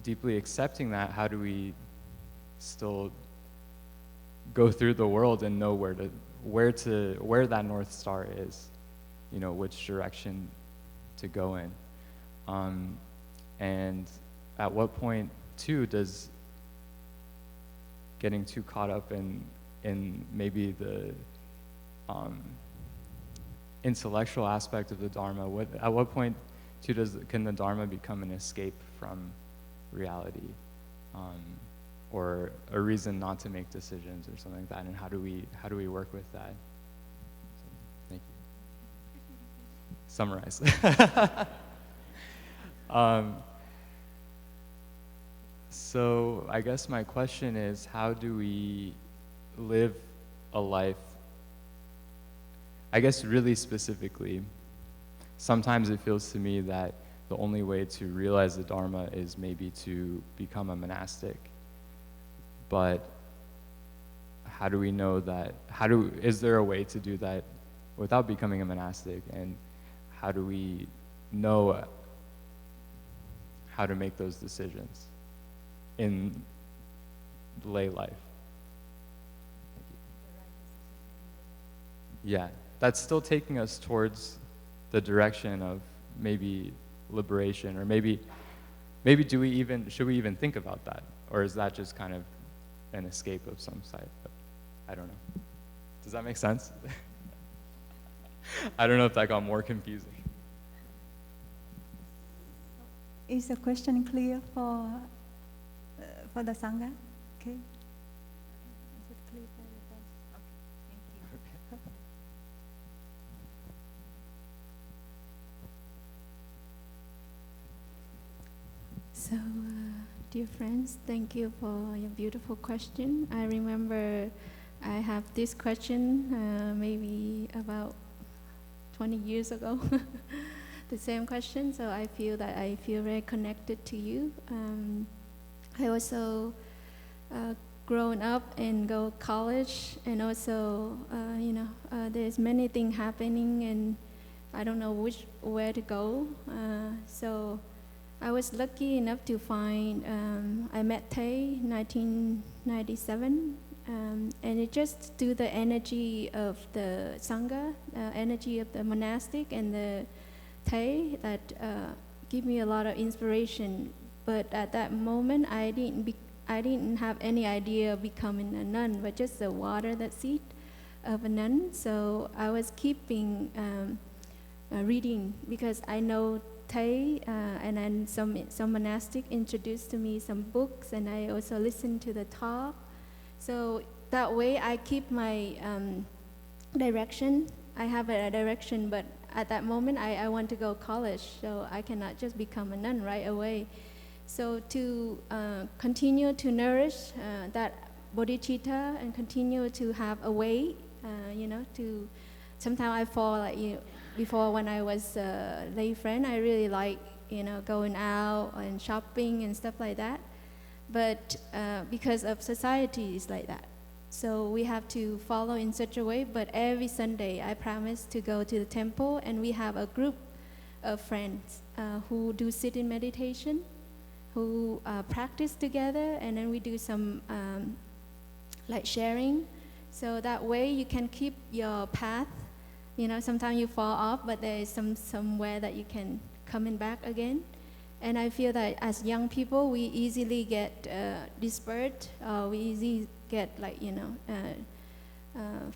deeply accepting that, how do we still go through the world and know where that North Star is, you know, which direction to go in, and at what point too does getting too caught up in maybe the intellectual aspect of the Dharma, at what point too can the Dharma become an escape from reality, or a reason not to make decisions or something like that, and how do we work with that? So, thank you. Summarize. So I guess my question is, how do we live a life, I guess really specifically, sometimes it feels to me that the only way to realize the Dharma is maybe to become a monastic. But how do we know that, is there a way to do that without becoming a monastic? And how do we know how to make those decisions in lay life? Yeah, that's still taking us towards the direction of maybe liberation, or maybe should we even think about that? Or is that just kind of an escape of some side? But I don't know. Does that make sense? I don't know if that got more confusing. Is the question clear for the Sangha? Okay. Is it clear for everybody? Okay, thank you. So, dear friends, thank you for your beautiful question. I remember I have this question maybe about 20 years ago, the same question, so I feel very connected to you. I also grown up and go college, and also, there's many things happening, and I don't know where to go. So I was lucky enough to find, I met Thay in 1997, and it just through the energy of the Sangha, energy of the monastic and the Thay that give me a lot of inspiration. But at that moment, I didn't have any idea of becoming a nun, but just the water, that seed of a nun. So I was keeping reading, because I know Thay, and then some monastic introduced to me some books, and I also listened to the talk. So that way I keep my direction. I have a direction, but at that moment I want to go college, so I cannot just become a nun right away. So to continue to nourish that bodhicitta and continue to have a way, to sometimes I fall like you. Before, when I was a lay friend, I really like, going out and shopping and stuff like that. But because of society, it's like that. So we have to follow in such a way. But every Sunday, I promise to go to the temple, and we have a group of friends who do sit-in meditation, who practice together, and then we do some like sharing. So that way you can keep your path. You know, sometimes you fall off, but there is somewhere that you can coming back again. And I feel that as young people, we easily get dispersed. We easily get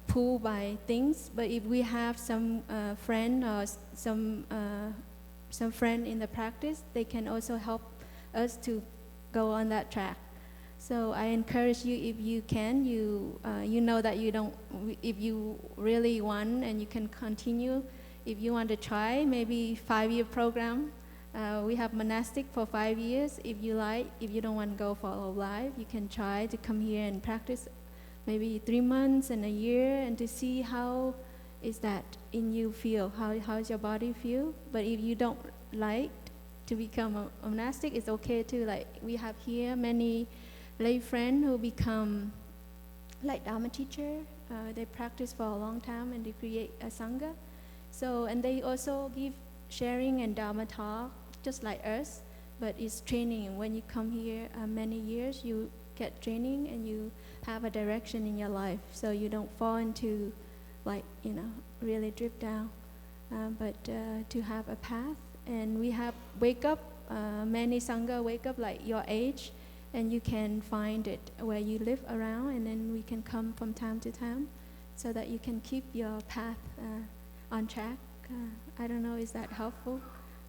pulled by things. But if we have some friend or some friend in the practice, they can also help us to go on that track. So I encourage you, if you can, you know that you don't, if you really want and you can continue, if you want to try, maybe 5-year program. We have monastic for 5 years. If you like, if you don't want to go for all life, you can try to come here and practice maybe 3 months and a year, and to see how is that in you feel, how's your body feel. But if you don't like to become a monastic, it's okay too. Like we have here many lay friends who become like Dharma teacher. They practice for a long time and they create a sangha. So, and they also give sharing and Dharma talk, just like us, but it's training. When you come here many years, you get training and you have a direction in your life, so you don't fall into really drift down, but to have a path. And we have wake up, many sangha wake up like your age, and you can find it where you live around, and then we can come from time to time so that you can keep your path on track. I don't know, is that helpful?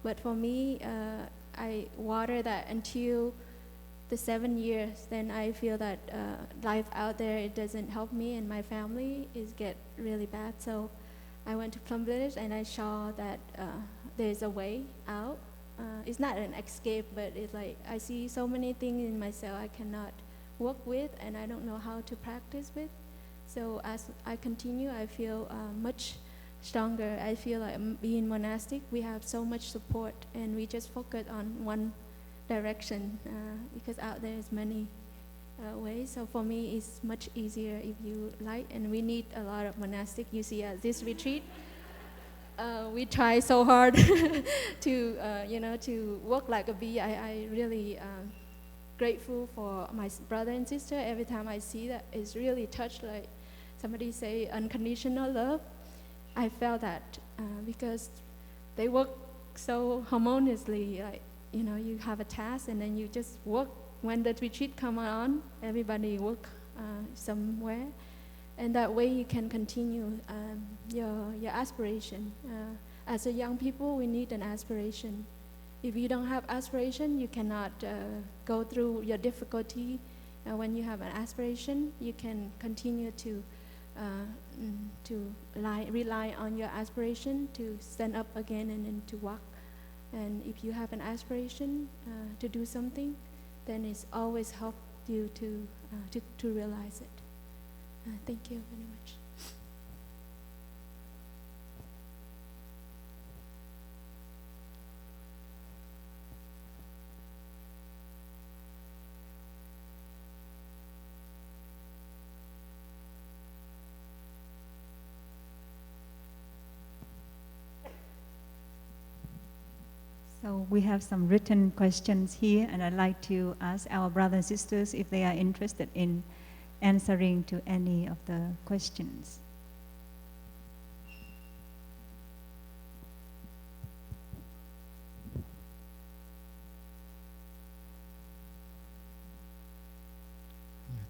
But for me, I water that until the 7 years. Then I feel that life out there, it doesn't help me and my family is get really bad. So I went to Plum Village and I saw that there's a way out. It's not an escape, but it's like I see so many things in myself I cannot work with and I don't know how to practice with. So as I continue, I feel much stronger. I feel like being monastic, we have so much support and we just focus on one direction because out there is many ways. So for me, it's much easier if you like, and we need a lot of monastic. You see at this retreat, we try so hard to to work like a bee. I really grateful for my brother and sister. Every time I see that, it's really touched, like somebody say unconditional love. I felt that because they work so harmoniously, like you have a task and then you just work. When the retreat come on, everybody work somewhere, and that way you can continue your aspiration. As a young people, we need an aspiration. If you don't have aspiration, you cannot go through your difficulty. When you have an aspiration, you can continue to rely on your aspiration to stand up again and then to walk. And if you have an aspiration to do something, then it's always help you to realize it. Thank you very much. So we have some written questions here, and I'd like to ask our brothers and sisters if they are interested in answering to any of the questions.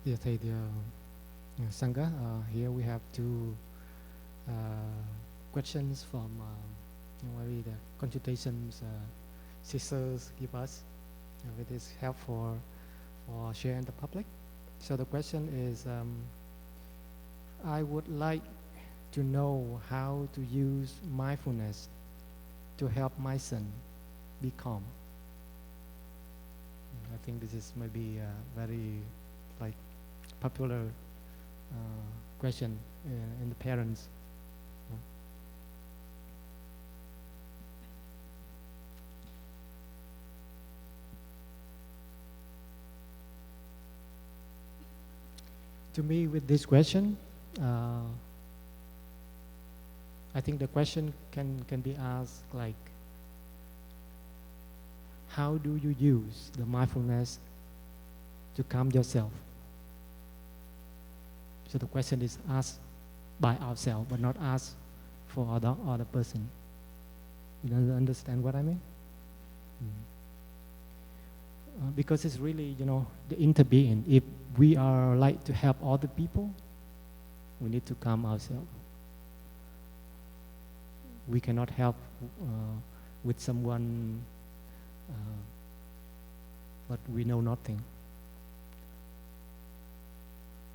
Dear Thầy, dear Sangha, here we have two questions from maybe the consultations sisters give us. It is helpful for sharing the public. So the question is, I would like to know how to use mindfulness to help my son be calm. I think this is maybe a very popular question in the parents. To me, with this question, I think the question can be asked like, how do you use the mindfulness to calm yourself? So the question is asked by ourselves, but not asked for other person. You understand what I mean? Because it's really, the interbeing. If we are like to help other people, we need to calm ourselves. We cannot help with someone, but we know nothing.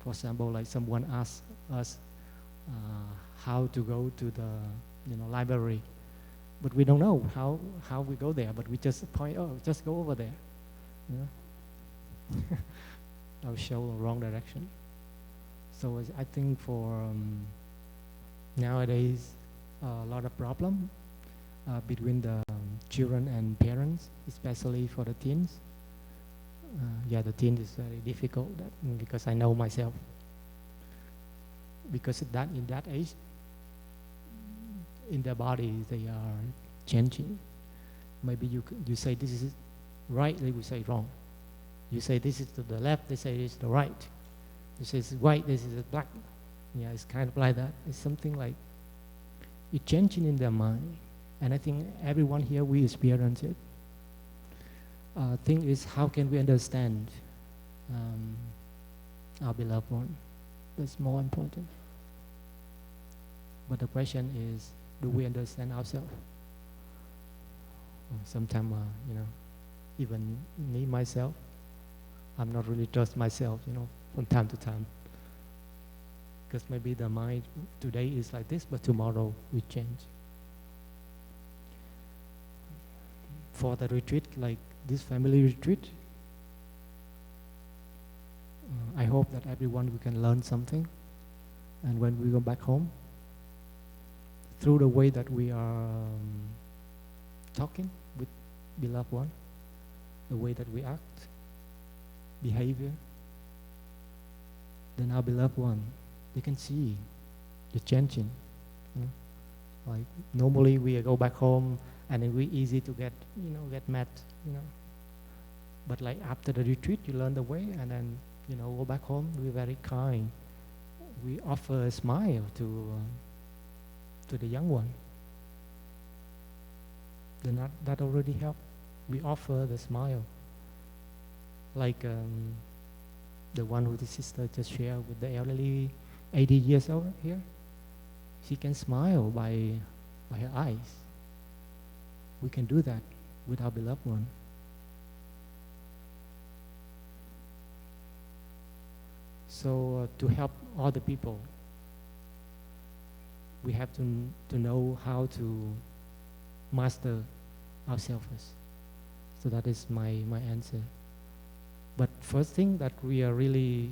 For example, like someone asks us how to go to the library, but we don't know how we go there. But we just point, just go over there. I'll show a wrong direction. So I think for nowadays a lot of problem between the children and parents, especially for the teens. The teen is very difficult because I know myself. Because in that age, in their body they are changing. Maybe you say this is right, they will say wrong. You say this is to the left, they say it's the right. You say it's white, this is black. Yeah, it's kind of like that. It's something like it's changing in their mind. And I think everyone here, we experience it. Thing is, how can we understand our beloved one? That's more important. But the question is, do we understand ourselves? Sometimes, even me, myself, I'm not really trust myself, from time to time. Because maybe the mind today is like this, but tomorrow we change. For the retreat, like this family retreat, I hope that everyone we can learn something. And when we go back home, through the way that we are talking with beloved one, the way that we act, behavior, then our beloved one, they can see the changing. Like normally we go back home and then we easy to get mad, But like after the retreat, you learn the way, and then go back home. We're very kind. We offer a smile to the young one. Then that already helped. We offer the smile. Like the one who the sister just shared with the elderly, 80 years old here. She can smile by her eyes. We can do that with our beloved one. So to help other people, we have to know how to master ourselves first. So that is my answer. But first thing that we are really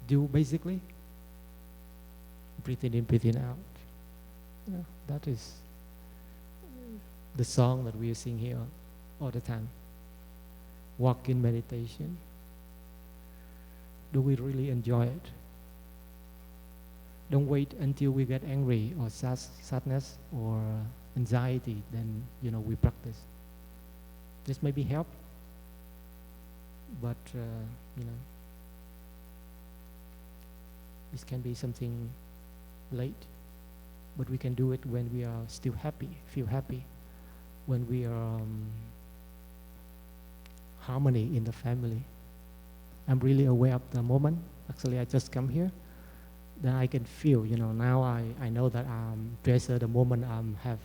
do basically, breathing in, breathing out. That is the song that we sing here all the time. Walk in meditation. Do we really enjoy it? Don't wait until we get angry or sadness or anxiety, then we practice. This may be help, but this can be something late. But we can do it when we are still happy, feel happy, when we are harmony in the family. I'm really aware of the moment. Actually, I just come here. Then I can feel, now I know that I'm treasure the moment have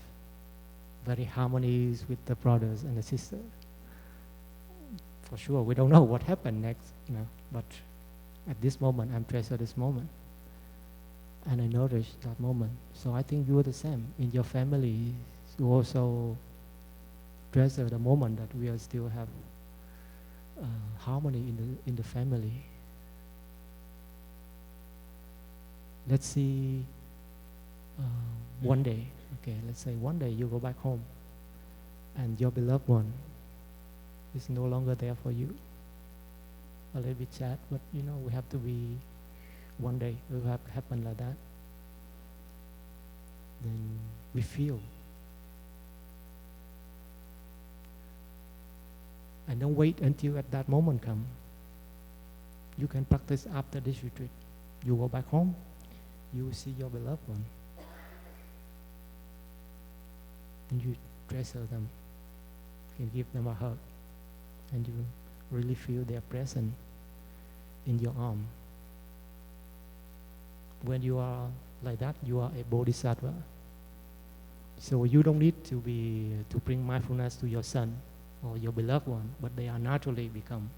very harmonies with the brothers and the sisters. For sure, we don't know what happened next, but at this moment, I'm treasure this moment. And I nourish that moment. So I think you are the same. In your family, you also treasure the moment that we are still have harmony in the family. Let's see, one day, let's say one day you go back home and your beloved one is no longer there for you. A little bit sad, but we have to be, one day it will happen like that. Then we feel. And don't wait until at that moment come. you can practice after this retreat. You go back home, you will see your beloved one, and you treasure them. You can give them a hug, and you really feel their presence in your arm. When you are like that, you are a bodhisattva. So you don't need to bring mindfulness to your son or your beloved one, but they are naturally become.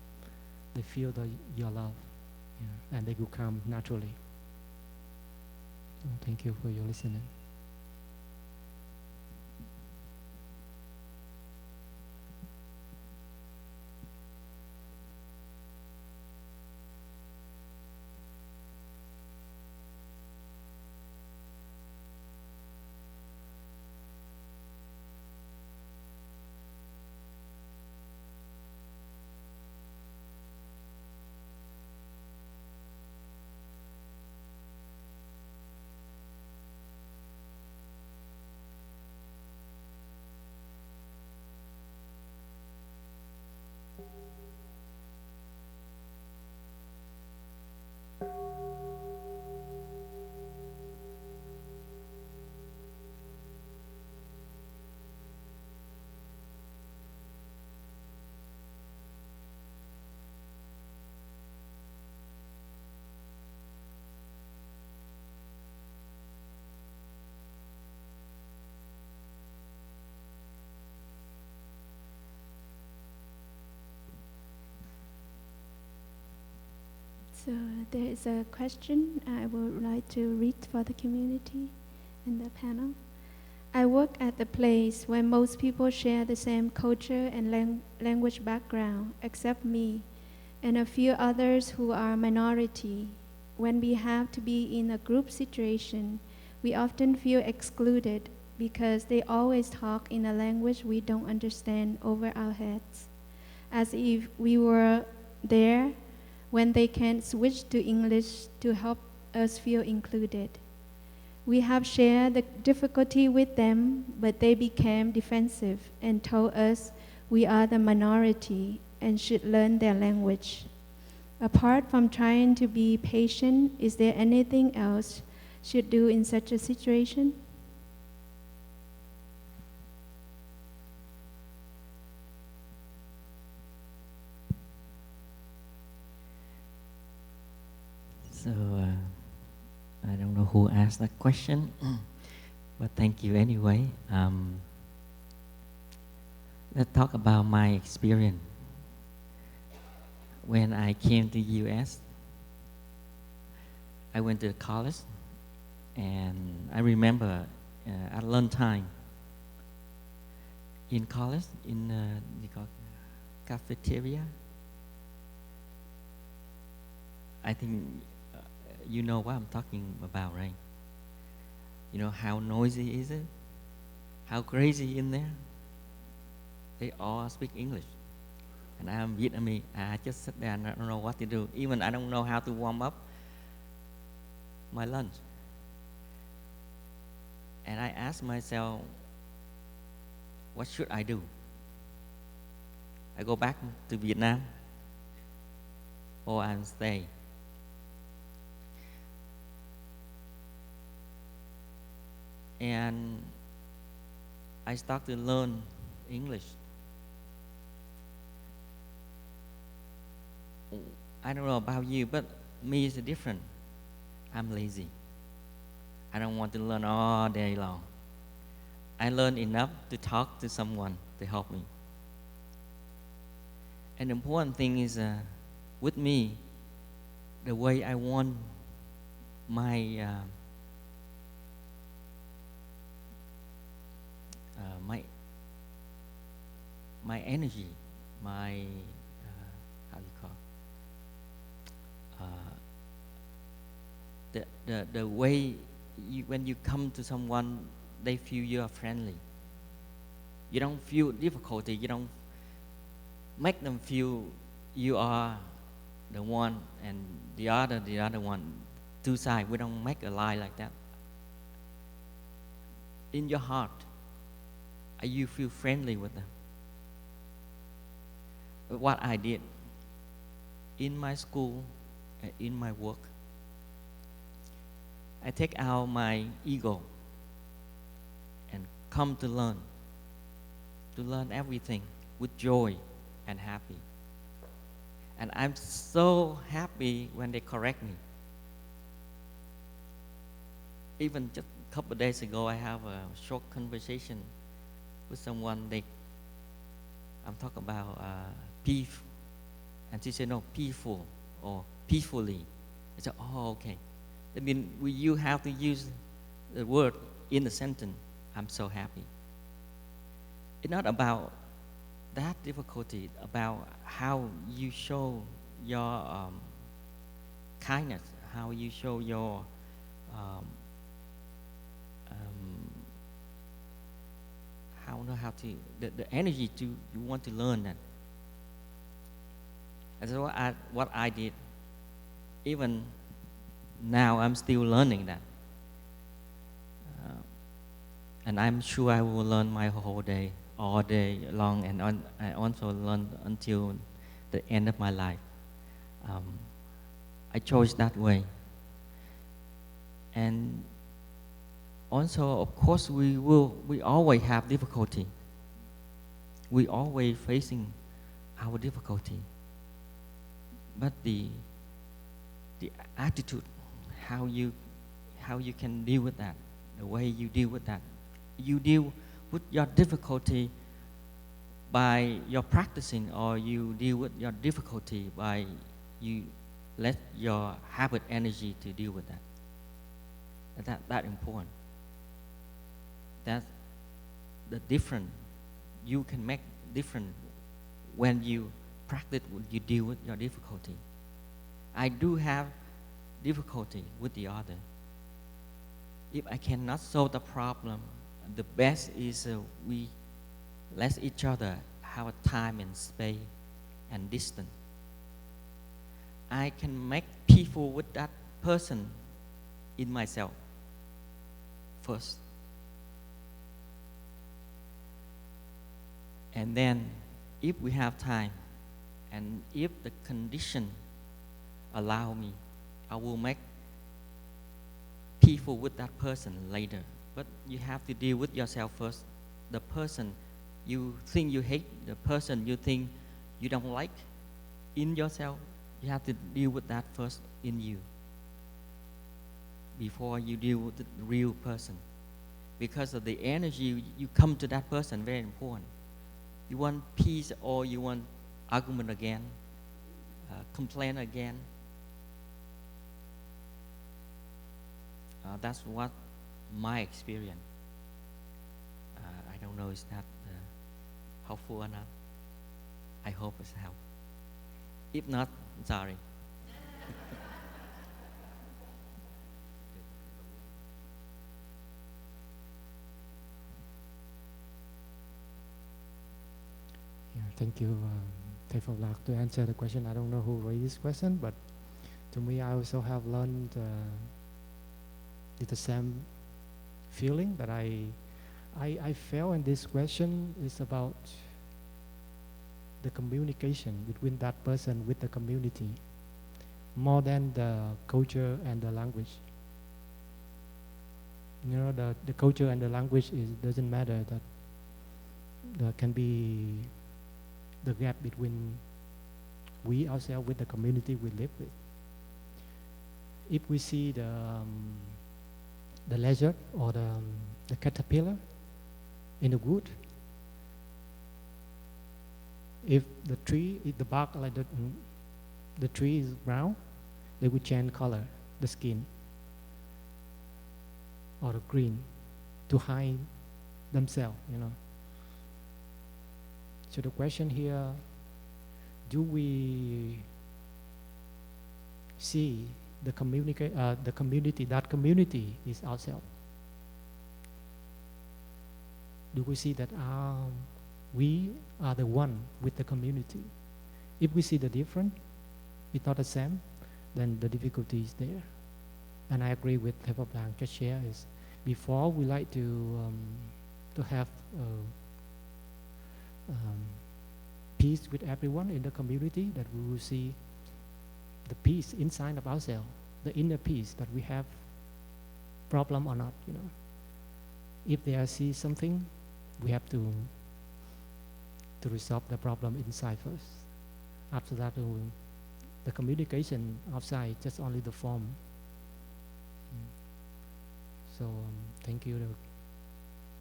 They feel your love, and they will come naturally. So thank you for your listening. So there is a question I would like to read for the community and the panel. I work at the place where most people share the same culture and language background, except me and a few others who are minority. When we have to be in a group situation, we often feel excluded because they always talk in a language we don't understand over our heads, as if we were there when they can switch to English to help us feel included. We have shared the difficulty with them, but they became defensive and told us we are the minority and should learn their language. Apart from trying to be patient, is there anything else should do in such a situation? So I don't know who asked that question, but thank you anyway. Let's talk about my experience. When I came to US, I went to college, and I remember at lunchtime in college, in cafeteria. I think you know what I'm talking about, right? You know how noisy is it? How crazy in there? They all speak English. And I'm Vietnamese. I just sit there and I don't know what to do. Even I don't know how to warm up my lunch. And I asked myself, what should I do? I go back to Vietnam or I stay? And I start to learn English. I don't know about you, but me is different. I'm lazy. I don't want to learn all day long. I learn enough to talk to someone to help me. And the important thing is, with me, the way I want my my energy, my how do you call the way when you come to someone, they feel you are friendly. You don't feel difficulty. You don't make them feel you are the one and the other one. Two sides. We don't make a lie like that. In your heart, you feel friendly with them. But what I did in my school, in my work. I take out my ego and come to learn everything with joy and happy. And I'm so happy when they correct me. Even just a couple of days ago, I have a short conversation with someone. I'm talking about peace, and she said, no, peaceful or peacefully. I said, oh, okay. I mean, you have to use the word in the sentence. I'm so happy. It's not about that difficulty, about how you show your kindness, how you show your the energy to you want to learn that. That's what I did. Even now, I'm still learning that, and I'm sure I will learn my whole day, all day long, and I also learn until the end of my life. I chose that way, and also, of course, we always have difficulty. We always facing our difficulty, but the attitude, how you can deal with that, the way you deal with that, you deal with your difficulty by your practicing, or you deal with your difficulty by you let your habit energy to deal with that. That important. That's the different. You can make different when you practice, when you deal with your difficulty. I do have difficulty with the other. If I cannot solve the problem, the best is we let each other have a time and space and distance. I can make people with that person in myself first. And then, if we have time, and if the condition allow me, I will make people with that person later. But you have to deal with yourself first. The person you think you hate, the person you think you don't like in yourself, you have to deal with that first in you before you deal with the real person. Because of the energy you come to that person, very important. You want peace or you want argument again, complain again. That's what my experience. I don't know, is that helpful or not? I hope it's helpful. If not, sorry. Yeah, thank you, Thầy Phật Lạc. To answer the question, I don't know who raised this question, but to me, I also have learned the same feeling that I felt in this question is about the communication between that person with the community, more than the culture and the language. You know, the culture and the language doesn't matter. That there can be the gap between we ourselves with the community we live with. If we see the lizard or the caterpillar in the wood, if the bark like the tree is brown, they will change color, the skin, or the green, to hide themselves, you know. So the question here, do we see the community, that community is ourselves? Do we see that we are the one with the community? If we see the different, it's not the same, then the difficulty is there. And I agree with Thầy Pháp Lạc just share is, before we like to have peace with everyone in the community, that we will see the peace inside of ourselves, the inner peace, that we have problem or not, you know. If they see something, we have to resolve the problem inside first. After that, the communication outside just only the form. So thank you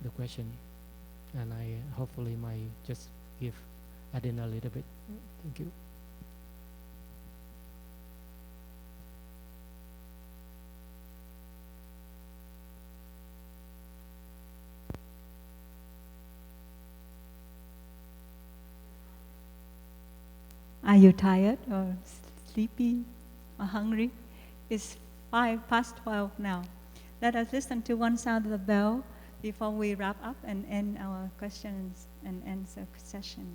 the question, and I hopefully might just add in a little bit. Thank you. Are you tired or sleepy or hungry? It's 12:05 now. Let us listen to one sound of the bell before we wrap up and end our questions and answer session.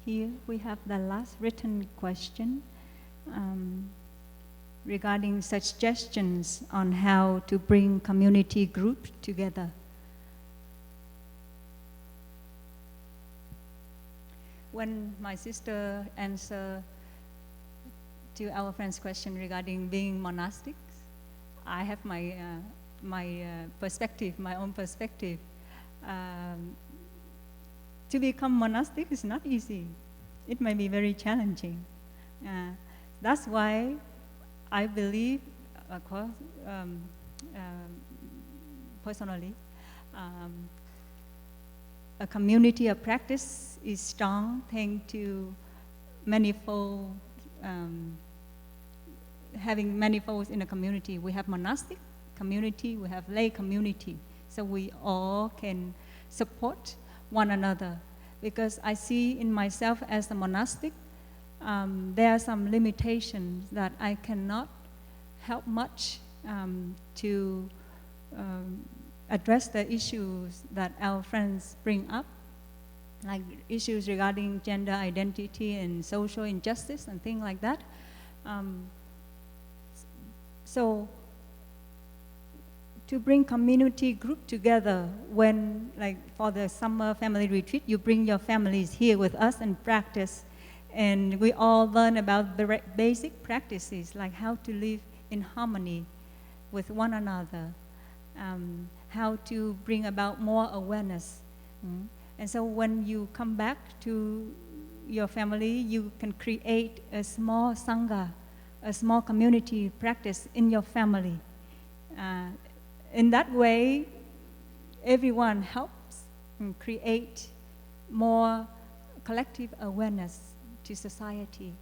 Here we have the last written question regarding suggestions on how to bring community group together. When my sister answered to our friend's question regarding being monastics, I have my perspective, my own perspective. To become monastic is not easy. It may be very challenging. That's why I believe, of course, personally, a community of practice is strong thanks to manifold, having manifolds in a community. We have monastic community, we have lay community, so we all can support one another. Because I see in myself as a monastic, there are some limitations that I cannot help much to address the issues that our friends bring up, like issues regarding gender identity and social injustice and things like that. So to bring community group together, when, like for the summer family retreat, you bring your families here with us and practice, and we all learn about the basic practices, like how to live in harmony with one another, how to bring about more awareness. And so when you come back to your family, you can create a small sangha, a small community practice in your family. In that way, everyone helps create more collective awareness to society.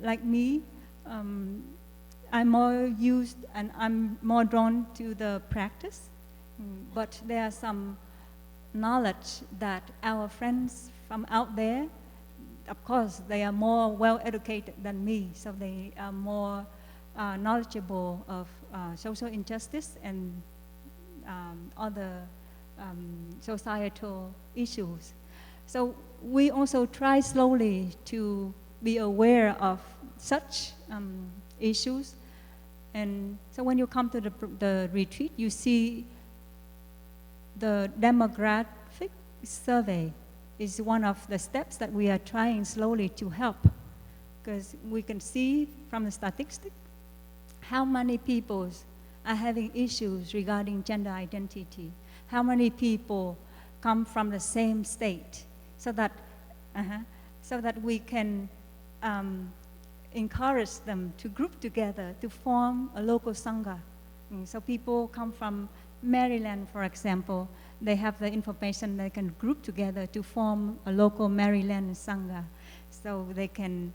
Like me, I'm more used and I'm more drawn to the practice, but there are some knowledge that our friends from out there, of course, they are more well-educated than me, so they are more knowledgeable of social injustice and other societal issues. So we also try slowly to be aware of such issues. And so when you come to the retreat, you see the demographic survey is one of the steps that we are trying slowly to help, because we can see from the statistics how many people are having issues regarding gender identity, how many people come from the same state, so that we can encourage them to group together to form a local sangha. So people come from Maryland, for example, they have the information, they can group together to form a local Maryland sangha, so they can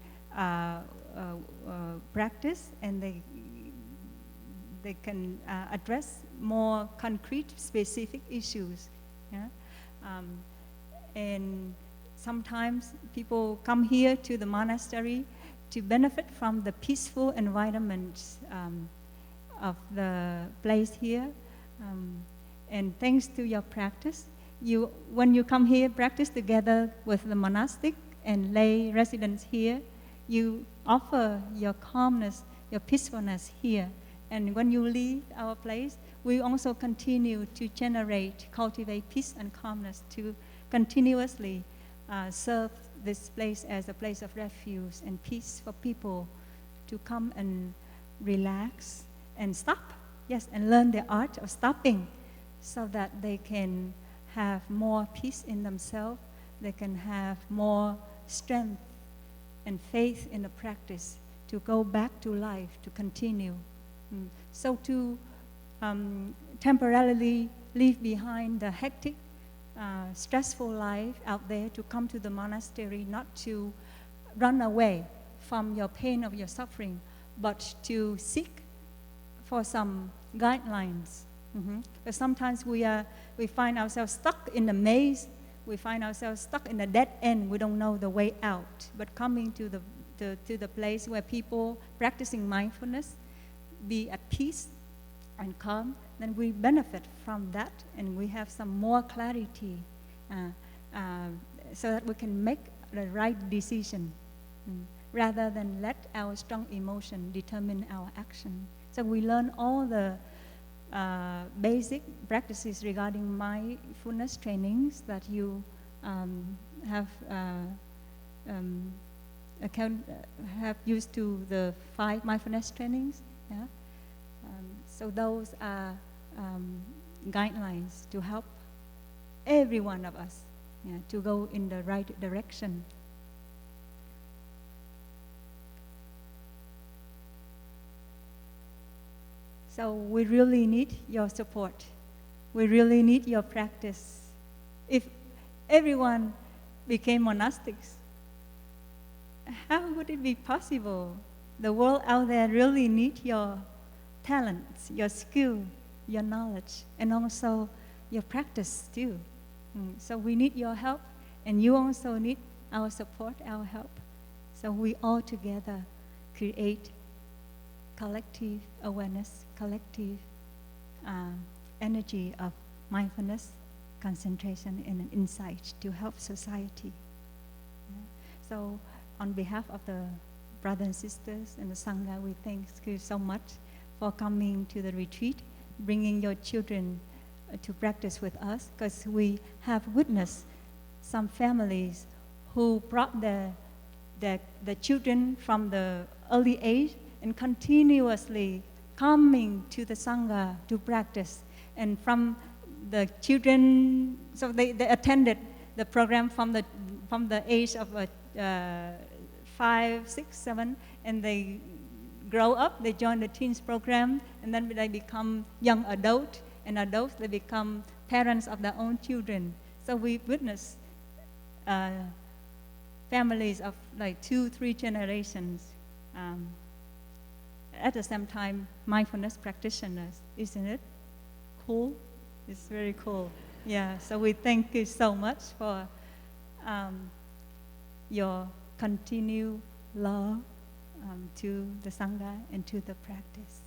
practice and they can address more concrete, specific issues. Yeah? And sometimes people come here to the monastery to benefit from the peaceful environment of the place here. And thanks to your practice, when you come here, practice together with the monastic and lay residents here, you offer your calmness, your peacefulness here. And when you leave our place, we also continue to cultivate peace and calmness to continuously serve this place as a place of refuge and peace for people to come and relax and stop, yes, and learn the art of stopping so that they can have more peace in themselves, they can have more strength and faith in the practice to go back to life, to continue. So to temporarily leave behind the hectic, stressful life out there, to come to the monastery, not to run away from your pain of your suffering, but to seek for some guidelines. But sometimes we find ourselves stuck in the maze, we find ourselves stuck in a dead end, we don't know the way out. But coming to the place where people practicing mindfulness, be at peace and calm, then we benefit from that, and we have some more clarity so that we can make the right decision rather than let our strong emotion determine our action. So we learn all the basic practices regarding mindfulness trainings that you have used to the 5 mindfulness trainings. Yeah? So those are guidelines to help every one of us to go in the right direction. So we really need your support. We really need your practice. If everyone became monastics, how would it be possible? The world out there really needs your talents, your skill, your knowledge, and also your practice too. So we need your help, and you also need our support, our help. So we all together create collective awareness, collective energy of mindfulness, concentration, and insight to help society. So on behalf of the brothers and sisters and the Sangha, we thank you so much for coming to the retreat, bringing your children to practice with us, because we have witnessed some families who brought the children from the early age and continuously coming to the Sangha to practice. And from the children, so they attended the program from the age of 5, 6, 7, and they grow up, they join the teens program, and then they become young adult, and adults, they become parents of their own children. So we witness families of like 2, 3 generations. At the same time, mindfulness practitioners, isn't it cool? It's very cool. Yeah, so we thank you so much for your continued love to the Sangha and to the practice.